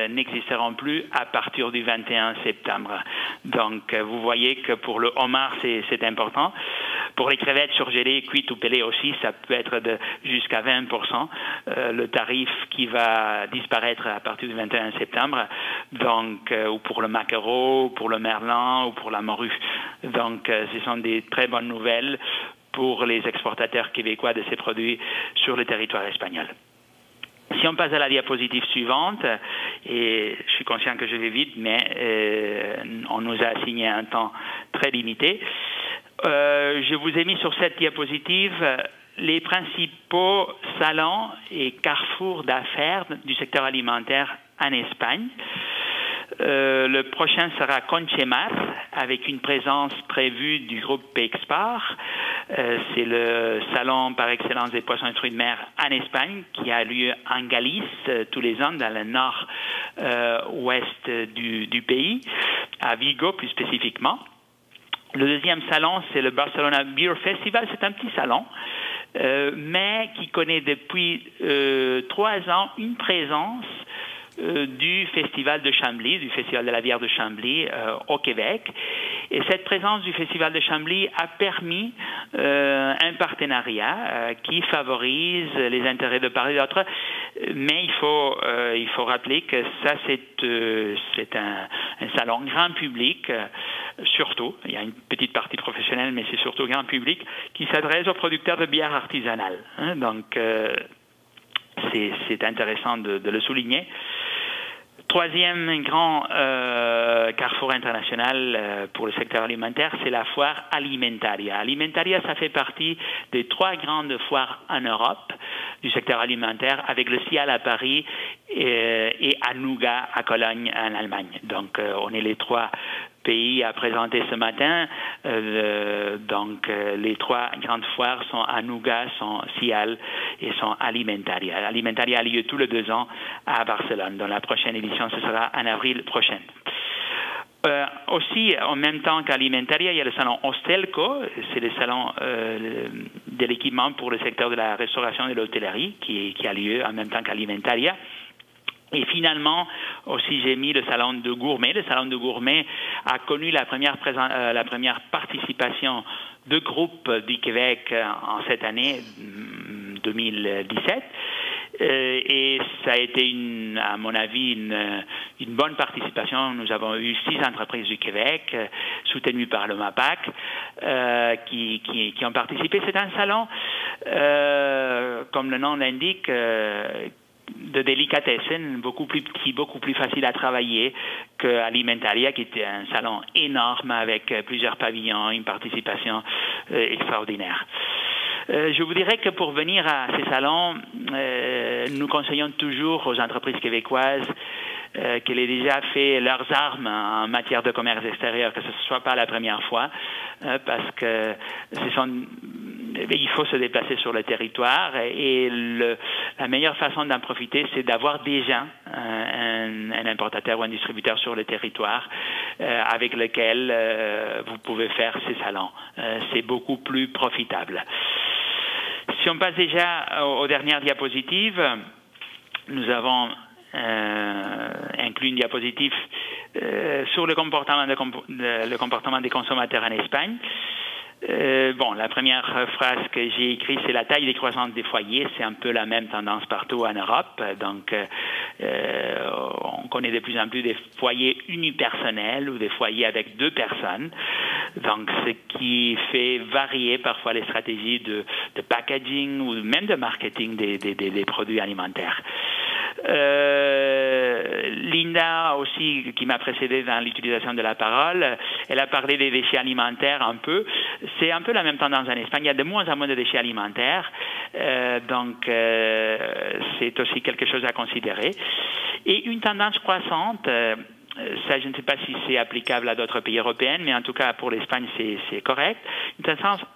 n'existeront plus à partir du 21 septembre. Donc, vous voyez que pour le homard, c'est important. Pour les crevettes surgelées, cuites ou pelées aussi, ça peut être de jusqu'à 20%, le tarif qui va disparaître à partir du 21 septembre, donc, ou pour le maquereau, pour le merlan, ou pour la morue. Donc, ce sont des très bonnes nouvelles pour les exportateurs québécois de ces produits sur le territoire espagnol. Si on passe à la diapositive suivante, et je suis conscient que je vais vite, mais on nous a assigné un temps très limité, je vous ai mis sur cette diapositive les principaux salons et carrefours d'affaires du secteur alimentaire en Espagne. Le prochain sera Conchemar, avec une présence prévue du groupe Pexpar. C'est le salon par excellence des poissons et fruits de mer en Espagne, qui a lieu en Galice tous les ans, dans le nord-ouest du pays, à Vigo plus spécifiquement. Le deuxième salon, c'est le Barcelona Beer Festival. C'est un petit salon, mais qui connaît depuis 3 ans une présence du Festival de Chambly, du Festival de la bière de Chambly au Québec. Et cette présence du Festival de Chambly a permis un partenariat qui favorise les intérêts de part et d'autre. Mais il faut rappeler que ça, c'est un salon grand public, surtout. Il y a une petite partie professionnelle, mais c'est surtout grand public, qui s'adresse aux producteurs de bière artisanale. Donc, c'est intéressant de le souligner. Troisième grand carrefour international pour le secteur alimentaire, c'est la foire Alimentaria. Alimentaria, ça fait partie des 3 grandes foires en Europe du secteur alimentaire, avec le CIAL à Paris et Anuga à Cologne en Allemagne. Donc, on est les 3 pays à présenter ce matin. Donc, les 3 grandes foires sont Anuga, sont CIAL et sont Alimentaria. Alimentaria a lieu tous les 2 ans à Barcelone. Dans la prochaine édition, ce sera en avril prochain. Aussi, en même temps qu'Alimentaria, il y a le salon Hostelco, c'est le salon de l'équipement pour le secteur de la restauration et de l'hôtellerie qui a lieu en même temps qu'Alimentaria. Et finalement, aussi, j'ai mis le salon de gourmet. Le salon de gourmet a connu la première participation de groupes du Québec en cette année 2017. Et ça a été, à mon avis, une bonne participation. Nous avons eu 6 entreprises du Québec, soutenues par le MAPAC, qui ont participé. C'est un salon, comme le nom l'indique, de délicatessen, beaucoup plus petit, beaucoup plus facile à travailler qu'Alimentaria, qui était un salon énorme avec plusieurs pavillons, une participation extraordinaire. Je vous dirais que pour venir à ces salons, nous conseillons toujours aux entreprises québécoises qu'elles aient déjà fait leurs armes en matière de commerce extérieur, que ce ne soit pas la première fois, parce que il faut se déplacer sur le territoire et la meilleure façon d'en profiter, c'est d'avoir déjà un importateur ou un distributeur sur le territoire avec lequel vous pouvez faire ces salons. C'est beaucoup plus profitable. Si on passe déjà aux dernières diapositives, nous avons inclus une diapositive sur le comportement des consommateurs en Espagne. La première phrase que j'ai écrite, c'est la taille décroissante des foyers. C'est un peu la même tendance partout en Europe. Donc, on connaît de plus en plus des foyers unipersonnels ou des foyers avec 2 personnes. Donc, ce qui fait varier parfois les stratégies de packaging ou même de marketing des produits alimentaires. Linda aussi, qui m'a précédé dans l'utilisation de la parole, elle a parlé des déchets alimentaires un peu. C'est un peu la même tendance en Espagne. Il y a de moins en moins de déchets alimentaires. Donc, c'est aussi quelque chose à considérer. Et une tendance croissante, ça, je ne sais pas si c'est applicable à d'autres pays européens, mais en tout cas pour l'Espagne, c'est correct.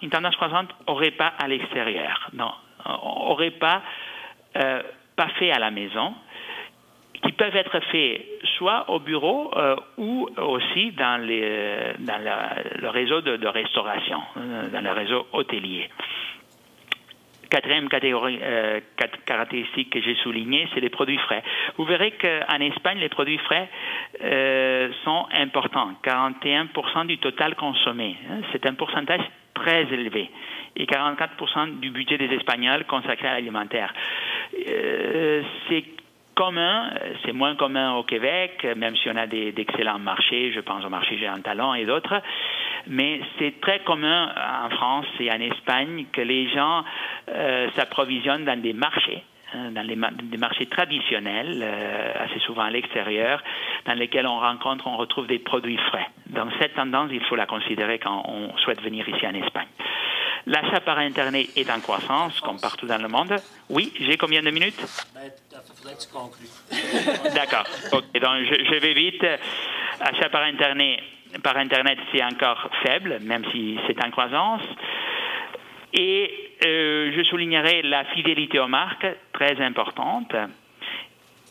Une tendance croissante au repas à l'extérieur. Non, au repas pas fait à la maison, qui peuvent être faits soit au bureau ou aussi dans le réseau de restauration, dans le réseau hôtelier. Quatrième caractéristique que j'ai soulignée, c'est les produits frais. Vous verrez qu'en Espagne, les produits frais sont importants, 41% du total consommé. C'est un pourcentage très élevé et 44% du budget des Espagnols consacré à l'alimentaire. C'est commun, c'est moins commun au Québec, même si on a d'excellents marchés, je pense au marché Jean Talon et d'autres, mais c'est très commun en France et en Espagne que les gens s'approvisionnent dans des marchés, des marchés traditionnels, assez souvent à l'extérieur, dans lesquels on retrouve des produits frais. Donc cette tendance, il faut la considérer quand on souhaite venir ici en Espagne. L'achat par Internet est en croissance, comme partout dans le monde. Oui, j'ai combien de minutes? Il faudrait que tu conclues. D'accord. Okay, donc je vais vite. Achat par Internet, c'est encore faible, même si c'est en croissance. Et je soulignerai la fidélité aux marques, très importante.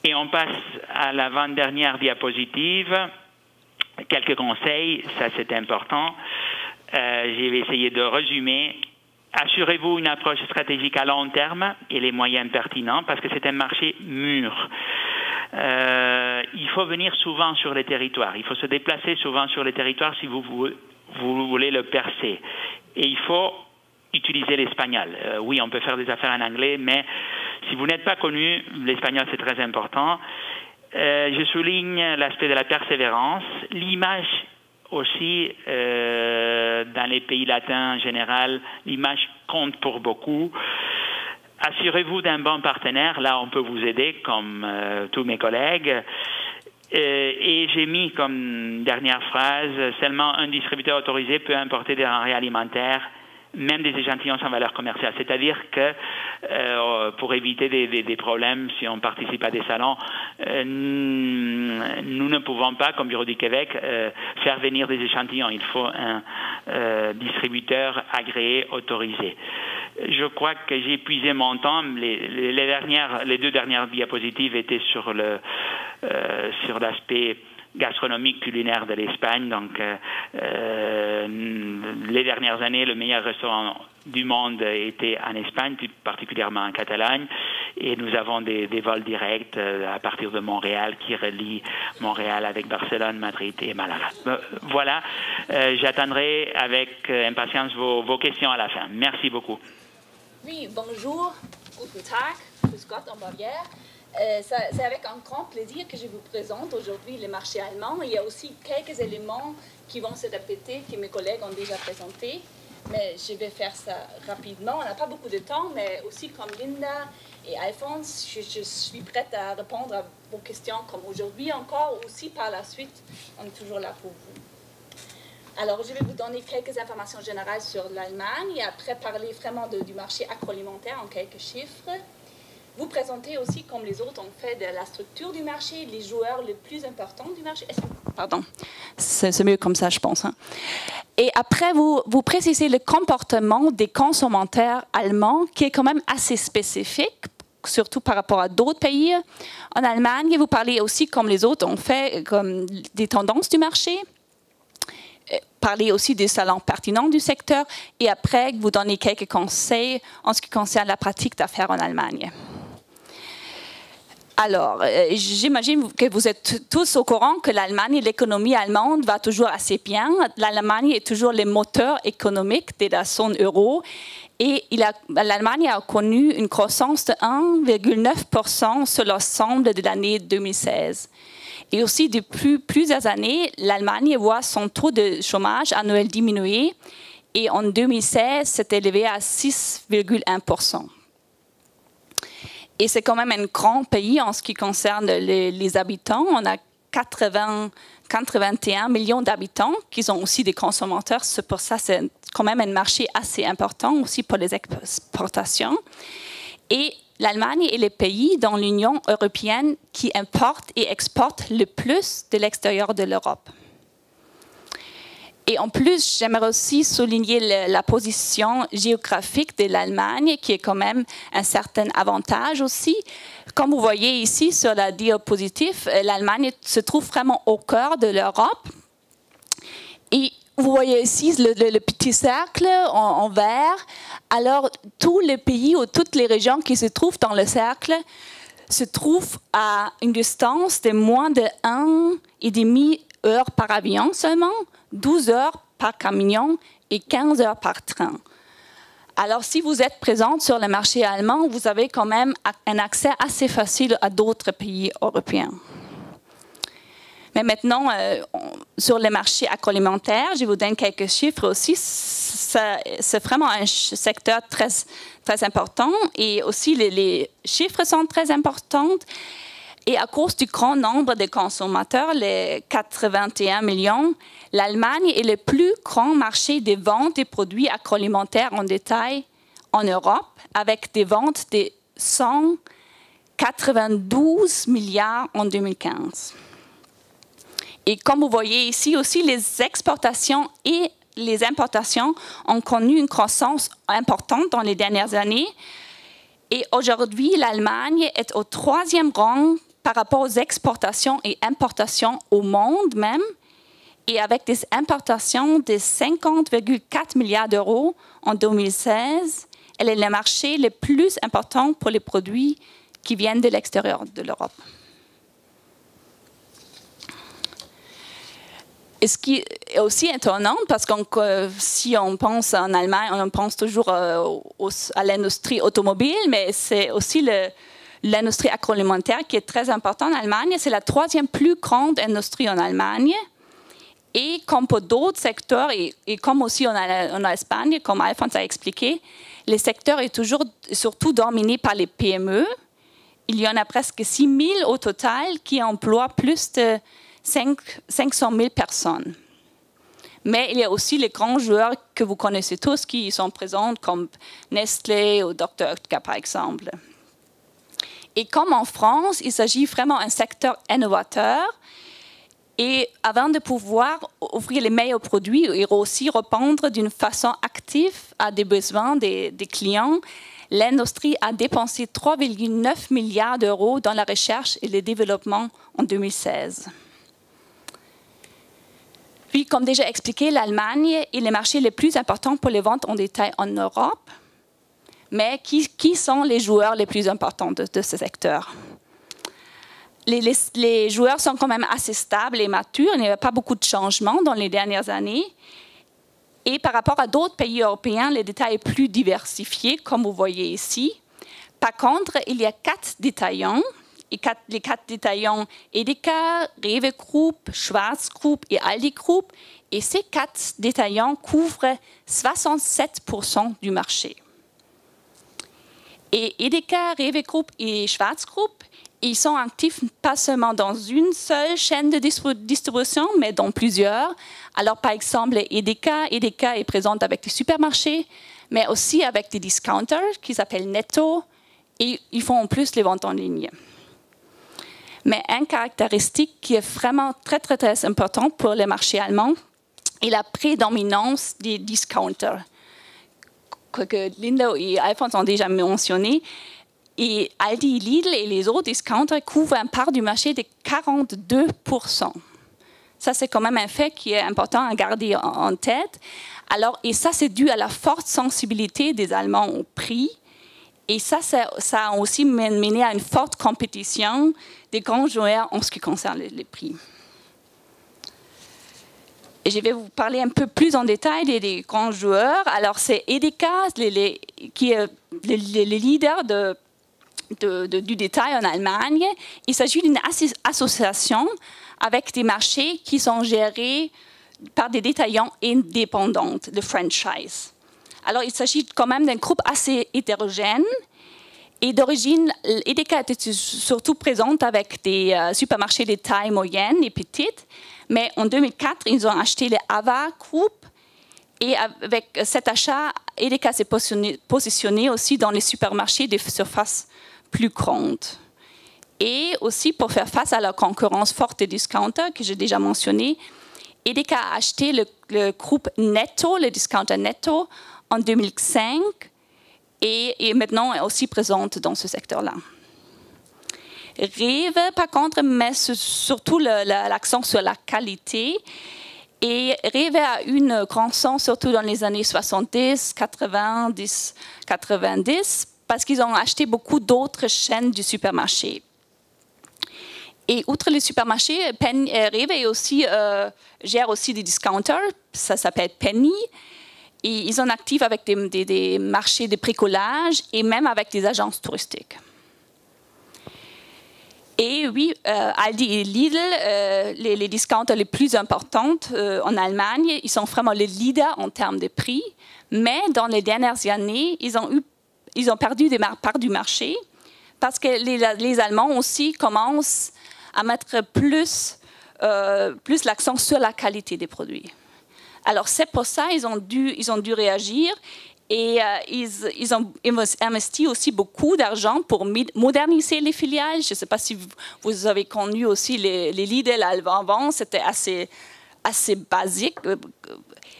Et on passe à l'avant-dernière diapositive. Quelques conseils, ça c'est important. Je vais essayer de résumer. Assurez-vous une approche stratégique à long terme et les moyens pertinents parce que c'est un marché mûr. Il faut venir souvent sur les territoires. Il faut se déplacer souvent sur les territoires si vous voulez le percer. Et il faut utiliser l'espagnol. Oui, on peut faire des affaires en anglais, mais si vous n'êtes pas connu, l'espagnol c'est très important. Je souligne l'aspect de la persévérance, l'image aussi, dans les pays latins en général, l'image compte pour beaucoup. Assurez-vous d'un bon partenaire. Là, on peut vous aider, comme tous mes collègues. Et j'ai mis comme dernière phrase, seulement un distributeur autorisé peut importer des denrées alimentaires, même des échantillons sans valeur commerciale. C'est-à-dire que pour éviter des problèmes, si on participe à des salons, nous ne pouvons pas, comme Bureau du Québec, faire venir des échantillons. Il faut un distributeur agréé, autorisé. Je crois que j'ai épuisé mon temps. Les 2 dernières diapositives étaient sur l'aspect gastronomique culinaire de l'Espagne. Donc, les dernières années, le meilleur restaurant du monde était en Espagne, plus particulièrement en Catalogne. Et nous avons des vols directs à partir de Montréal qui relient Montréal avec Barcelone, Madrid et Malaga. Voilà, j'attendrai avec impatience vos questions à la fin. Merci beaucoup. Oui, bonjour, guten Tag, grüß Gott en Bavière. C'est avec un grand plaisir que je vous présente aujourd'hui le marché allemand. Il y a aussi quelques éléments qui vont se répéter, que mes collègues ont déjà présentés, mais je vais faire ça rapidement. On n'a pas beaucoup de temps, mais aussi comme Linda et Alphonse, je suis prête à répondre à vos questions comme aujourd'hui encore, aussi par la suite. On est toujours là pour vous. Alors, je vais vous donner quelques informations générales sur l'Allemagne et après parler vraiment du marché agroalimentaire en quelques chiffres. Vous présenter aussi, comme les autres ont fait, de la structure du marché, les joueurs les plus importants du marché. Pardon, c'est mieux comme ça, je pense. Hein. Et après, vous précisez le comportement des consommateurs allemands, qui est quand même assez spécifique, surtout par rapport à d'autres pays. En Allemagne, vous parlez aussi, comme les autres ont fait, comme des tendances du marché. Parler aussi des talents pertinents du secteur. Et après, vous donnez quelques conseils en ce qui concerne la pratique d'affaires en Allemagne. Alors, j'imagine que vous êtes tous au courant que l'Allemagne et l'économie allemande va toujours assez bien. L'Allemagne est toujours le moteur économique de la zone euro. Et l'Allemagne a connu une croissance de 1,9% sur l'ensemble de l'année 2016. Et aussi, depuis plusieurs années, l'Allemagne voit son taux de chômage annuel diminuer. Et en 2016, c'est élevé à 6,1%. Et c'est quand même un grand pays en ce qui concerne les habitants. On a 81 millions d'habitants qui sont aussi des consommateurs. C'est pour ça que c'est quand même un marché assez important aussi pour les exportations. Et l'Allemagne est le pays dans l'Union européenne qui importe et exporte le plus de l'extérieur de l'Europe. Et en plus, j'aimerais aussi souligner la position géographique de l'Allemagne, qui est quand même un certain avantage aussi. Comme vous voyez ici sur la diapositive, l'Allemagne se trouve vraiment au cœur de l'Europe. Et vous voyez ici le petit cercle en vert. Alors, tous les pays ou toutes les régions qui se trouvent dans le cercle se trouvent à une distance de moins de 1,5 heure par avion seulement, 12 heures par camion et 15 heures par train. Alors, si vous êtes présente sur le marché allemand, vous avez quand même un accès assez facile à d'autres pays européens. Mais maintenant, sur les marchés agroalimentaires, je vous donne quelques chiffres aussi. C'est vraiment un secteur très, très important et aussi les chiffres sont très importants. Et à cause du grand nombre de consommateurs, les 81 millions, l'Allemagne est le plus grand marché de vente des produits agroalimentaires en détail en Europe, avec des ventes de 192 milliards en 2015. Et comme vous voyez ici aussi, les exportations et les importations ont connu une croissance importante dans les dernières années. Et aujourd'hui, l'Allemagne est au 3e rang par rapport aux exportations et importations au monde même, et avec des importations de 50,4 milliards d'euros en 2016, elle est le marché le plus important pour les produits qui viennent de l'extérieur de l'Europe. Et ce qui est aussi étonnant, parce que si on pense en Allemagne, on pense toujours à l'industrie automobile, mais c'est aussi l'industrie agroalimentaire qui est très importante en Allemagne. C'est la 3e plus grande industrie en Allemagne. Et comme pour d'autres secteurs, et comme aussi en Espagne, comme Alphonse a expliqué, le secteur est toujours surtout dominé par les PME. Il y en a presque 6 000 au total qui emploient plus de 500 000 personnes. Mais il y a aussi les grands joueurs que vous connaissez tous qui sont présents, comme Nestlé ou Dr. Oetker, par exemple. Et comme en France, il s'agit vraiment d'un secteur innovateur. Et avant de pouvoir offrir les meilleurs produits et aussi répondre d'une façon active à des besoins des clients, l'industrie a dépensé 3,9 milliards d'euros dans la recherche et le développement en 2016. Puis, comme déjà expliqué, l'Allemagne est le marché le plus important pour les ventes en détail en Europe. Mais qui sont les joueurs les plus importants de ce secteur? Les joueurs sont quand même assez stables et matures. Il n'y a pas beaucoup de changements dans les dernières années. Et par rapport à d'autres pays européens, le détail est plus diversifié, comme vous voyez ici. Par contre, il y a 4 détaillants. Et les 4 détaillants Edeka, Rewe Group, Schwarz Group et Aldi Group. Et ces 4 détaillants couvrent 67% du marché. Et Edeka, Rewe Group et Schwarz Group, ils sont actifs pas seulement dans une seule chaîne de distribution, mais dans plusieurs. Alors, par exemple, Edeka est présente avec des supermarchés, mais aussi avec des discounters qui s'appellent Netto, et ils font en plus les ventes en ligne. Mais une caractéristique qui est vraiment très, très, très importante pour le marché allemand est la prédominance des discounters, que Linda et Alphonse ont déjà mentionné. Et Aldi, Lidl et les autres discounters couvrent une part du marché de 42%. Ça, c'est quand même un fait qui est important à garder en tête. Alors, et ça, c'est dû à la forte sensibilité des Allemands au prix. Et ça a aussi mené à une forte compétition des grands joueurs en ce qui concerne les prix. Et je vais vous parler un peu plus en détail des grands joueurs. Alors, c'est Edeka qui est le leader du détail en Allemagne. Il s'agit d'une association avec des marchés qui sont gérés par des détaillants indépendants de franchise. Alors, il s'agit quand même d'un groupe assez hétérogène. Et d'origine, Edeka était surtout présente avec des supermarchés de taille moyenne et petite. Mais en 2004, ils ont acheté le Ava Group. Et avec cet achat, Edeka s'est positionné aussi dans les supermarchés de surface plus grande. Et aussi, pour faire face à la concurrence forte des discounters que j'ai déjà mentionné, Edeka a acheté le groupe Netto, le discounter Netto, en 2005 et maintenant est aussi présente dans ce secteur-là. Rewe, par contre, met surtout l'accent sur la qualité. Et Rewe a eu une grande sens, surtout dans les années 70, 90, parce qu'ils ont acheté beaucoup d'autres chaînes du supermarché. Et outre les supermarchés, Rewe gère aussi des discounters, ça s'appelle Penny. Et ils sont actifs avec des marchés de bricolage et même avec des agences touristiques. Et oui, Aldi et Lidl, les discounters les plus importants en Allemagne, ils sont vraiment les leaders en termes de prix. Mais dans les dernières années, ils ont perdu des parts du marché parce que les Allemands aussi commencent à mettre plus l'accent sur la qualité des produits. Alors, c'est pour ça qu'ils ont dû réagir et ils ont investi aussi beaucoup d'argent pour moderniser les filiales. Je ne sais pas si vous avez connu aussi les Lidl avant, c'était assez basique.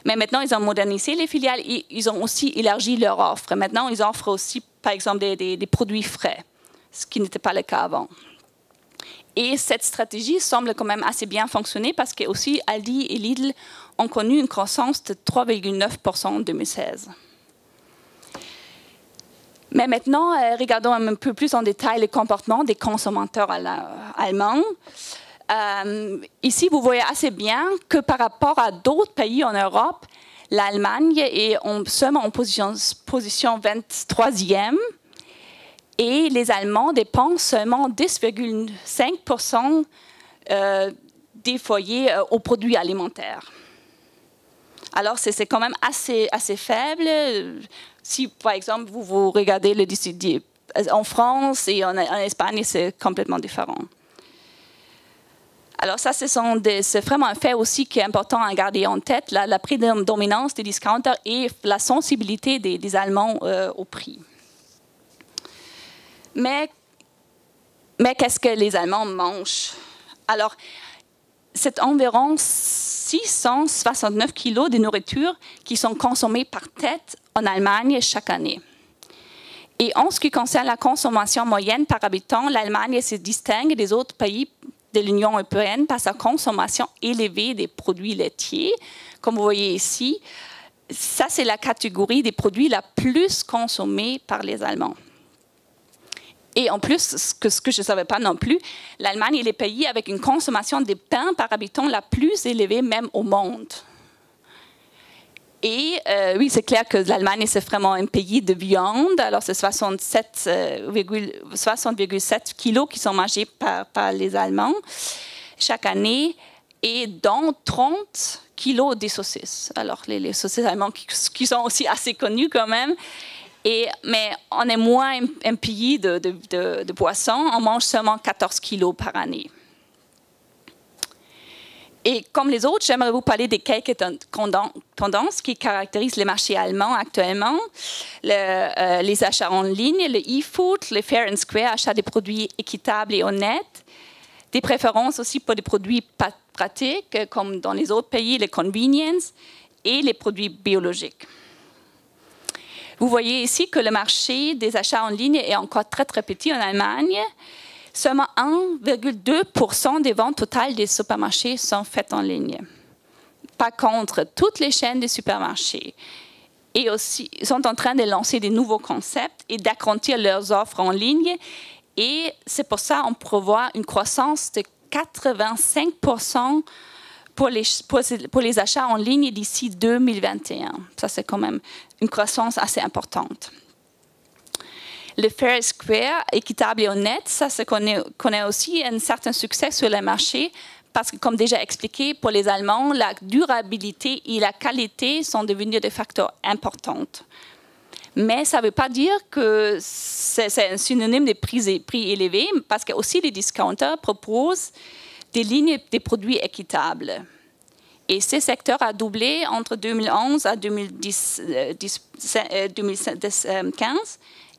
Mais maintenant, ils ont modernisé les filiales et ils ont aussi élargi leur offre. Maintenant, ils offrent aussi, par exemple, des produits frais, ce qui n'était pas le cas avant. Et cette stratégie semble quand même assez bien fonctionner parce que aussi Aldi et Lidl ont connu une croissance de 3,9% en 2016. Mais maintenant, regardons un peu plus en détail le comportement des consommateurs allemands. Ici, vous voyez assez bien que par rapport à d'autres pays en Europe, l'Allemagne est seulement en position 23e. Et les Allemands dépensent seulement 10,5% des foyers aux produits alimentaires. Alors, c'est quand même assez faible. Si, par exemple, vous regardez en France et en Espagne, c'est complètement différent. Alors, ça, c'est vraiment un fait aussi qui est important à garder en tête, la prédominance des discounters et la sensibilité des Allemands au prix. Mais qu'est-ce que les Allemands mangent? Alors, c'est environ 669 kilos de nourriture qui sont consommés par tête en Allemagne chaque année. Et en ce qui concerne la consommation moyenne par habitant, l'Allemagne se distingue des autres pays de l'Union européenne par sa consommation élevée des produits laitiers, comme vous voyez ici. ça, c'est la catégorie des produits la plus consommée par les Allemands. Et en plus, ce que je ne savais pas non plus, l'Allemagne est le pays avec une consommation de pain par habitant la plus élevée même au monde. Et oui, c'est clair que l'Allemagne, c'est vraiment un pays de viande. Alors, c'est 60,7 kilos qui sont mangés par les Allemands chaque année, et dont 30 kilos de saucisses. Alors, les saucisses allemandes qui sont aussi assez connues quand même. Mais on est moins un pays de poissons. On mange seulement 14 kilos par année. Et comme les autres, j'aimerais vous parler des quelques tendances qui caractérisent les marchés allemands actuellement. Les achats en ligne, le e-food, le fair and square, achat des produits équitables et honnêtes. Des préférences aussi pour des produits pratiques, comme dans les autres pays, les convenience et les produits biologiques. Vous voyez ici que le marché des achats en ligne est encore très, très petit en Allemagne. Seulement 1,2% des ventes totales des supermarchés sont faites en ligne. Par contre, toutes les chaînes de supermarchés et aussi, sont en train de lancer des nouveaux concepts et d'agrandir leurs offres en ligne. Et c'est pour ça qu'on prévoit une croissance de 85% pour les achats en ligne d'ici 2021. Ça, c'est quand même une croissance assez importante. Le fair square, équitable et honnête, ça connaît aussi un certain succès sur le marché parce que, comme déjà expliqué, pour les Allemands, la durabilité et la qualité sont devenus des facteurs importants. Mais ça ne veut pas dire que c'est un synonyme de prix élevés, parce que aussi les discounters proposent des lignes de produits équitables. Et ce secteur a doublé entre 2011 à 2015,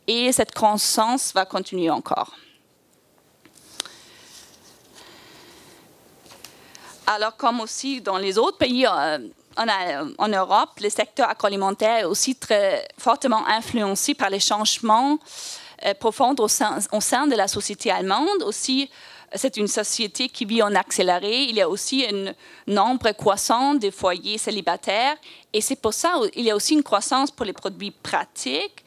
et cette croissance va continuer encore. Alors, comme aussi dans les autres pays en Europe, le secteur agroalimentaire est aussi très fortement influencé par les changements profonds au sein de la société allemande. Aussi, c'est une société qui vit en accéléré. Il y a aussi un nombre croissant de foyers célibataires. Et c'est pour ça qu'il y a aussi une croissance pour les produits pratiques,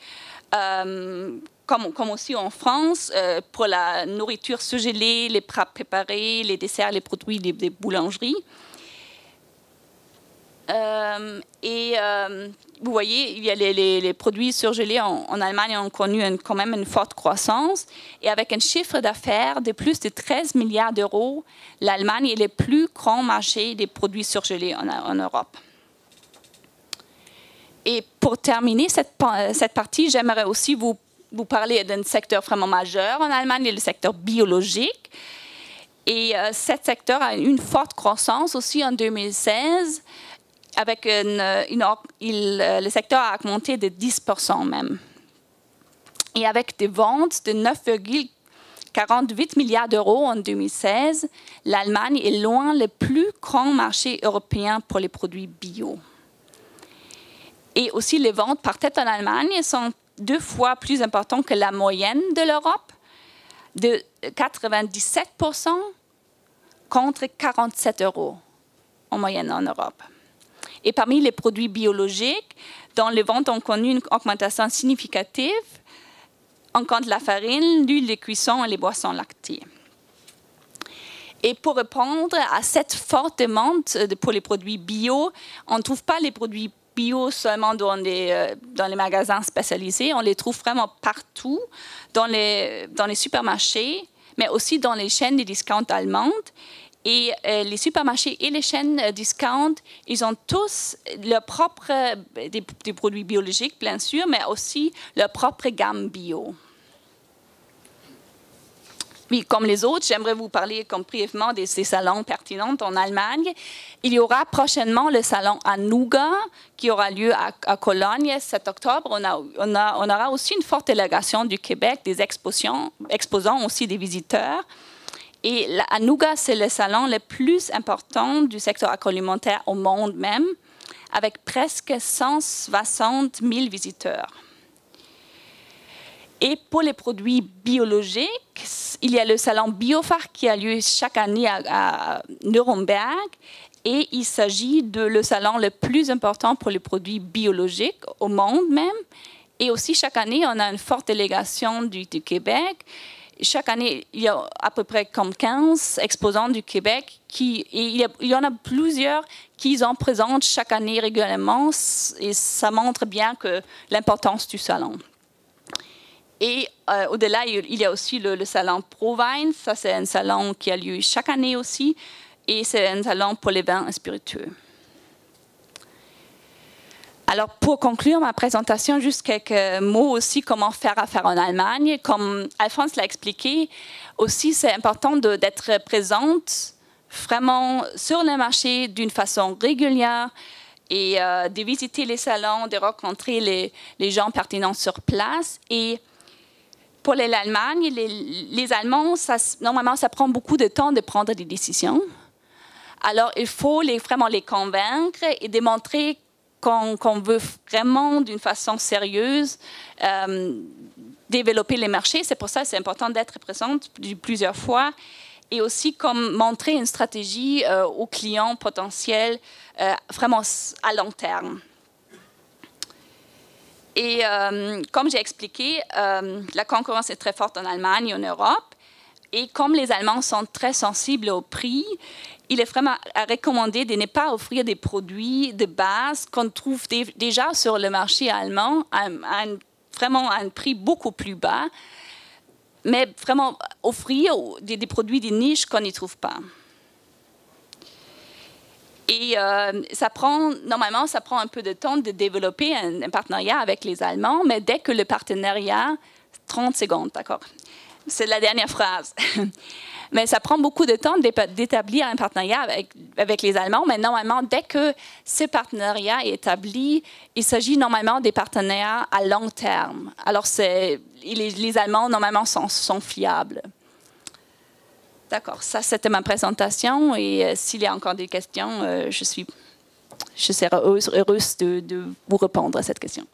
comme aussi en France, pour la nourriture surgelée, les plats préparés, les desserts, les produits des boulangeries. Vous voyez, il y a les produits surgelés en Allemagne ont connu quand même une forte croissance. Et avec un chiffre d'affaires de plus de 13 milliards d'euros, l'Allemagne est le plus grand marché des produits surgelés en Europe. Et pour terminer cette partie, j'aimerais aussi vous parler d'un secteur vraiment majeur en Allemagne, le secteur biologique. Et ce secteur a eu une forte croissance aussi en 2016. Avec le secteur a augmenté de 10% même. Et avec des ventes de 9,48 milliards d'euros en 2016, l'Allemagne est loin le plus grand marché européen pour les produits bio. Et aussi, les ventes par tête en Allemagne sont 2 fois plus importantes que la moyenne de l'Europe, de 97% contre 47 € en moyenne en Europe. Et parmi les produits biologiques, dont les ventes ont connu une augmentation significative, on compte la farine, l'huile de cuisson et les boissons lactées. Et pour répondre à cette forte demande pour les produits bio, on ne trouve pas les produits bio seulement dans les magasins spécialisés, on les trouve vraiment partout, dans les supermarchés, mais aussi dans les chaînes de discount allemandes. Et les supermarchés et les chaînes discount, ils ont tous leur propre, des produits biologiques, bien sûr, mais aussi leur propre gamme bio. Oui, comme les autres, j'aimerais vous parler brièvement de ces salons pertinents en Allemagne. Il y aura prochainement le salon Anuga qui aura lieu à Cologne 7 octobre. On aura aussi une forte délégation du Québec, des exposants aussi des visiteurs. Et Anuga, c'est le salon le plus important du secteur agroalimentaire au monde même, avec presque 160 000 visiteurs. Et pour les produits biologiques, il y a le salon Biofach qui a lieu chaque année à Nuremberg. Et il s'agit de le salon le plus important pour les produits biologiques au monde même. Et aussi, chaque année, on a une forte délégation du Québec. Chaque année, il y a à peu près comme 15 exposants du Québec. Il y en a plusieurs qui en présentent chaque année régulièrement. Et ça montre bien que l'importance du salon. Et au-delà, il y a aussi le salon ProVine. Ça, c'est un salon qui a lieu chaque année aussi. Et c'est un salon pour les vins spiritueux. Alors, pour conclure ma présentation, juste quelques mots aussi comment faire affaire en Allemagne. Comme Alphonse l'a expliqué, aussi c'est important d'être présente vraiment sur le marché d'une façon régulière et de visiter les salons, de rencontrer les gens pertinents sur place. Et pour l'Allemagne, les Allemands, normalement, ça prend beaucoup de temps de prendre des décisions. Alors, il faut vraiment les convaincre et démontrer qu'on veut vraiment, d'une façon sérieuse, développer les marchés. C'est pour ça que c'est important d'être présente plusieurs fois et aussi comme montrer une stratégie aux clients potentiels vraiment à long terme. Et comme j'ai expliqué, la concurrence est très forte en Allemagne et en Europe. Et comme les Allemands sont très sensibles au prix, il est vraiment à recommander de ne pas offrir des produits de base qu'on trouve déjà sur le marché allemand vraiment à un prix beaucoup plus bas, mais vraiment offrir des produits de niche qu'on n'y trouve pas. Et normalement, ça prend un peu de temps de développer un partenariat avec les Allemands, mais dès que le partenariat, 30 secondes, d'accord? C'est la dernière phrase. Mais ça prend beaucoup de temps d'établir un partenariat avec les Allemands. Mais normalement, dès que ce partenariat est établi, il s'agit normalement des partenariats à long terme. Alors, les Allemands, normalement, sont fiables. D'accord, ça, c'était ma présentation. Et s'il y a encore des questions, je serai heureuse de vous répondre à cette question.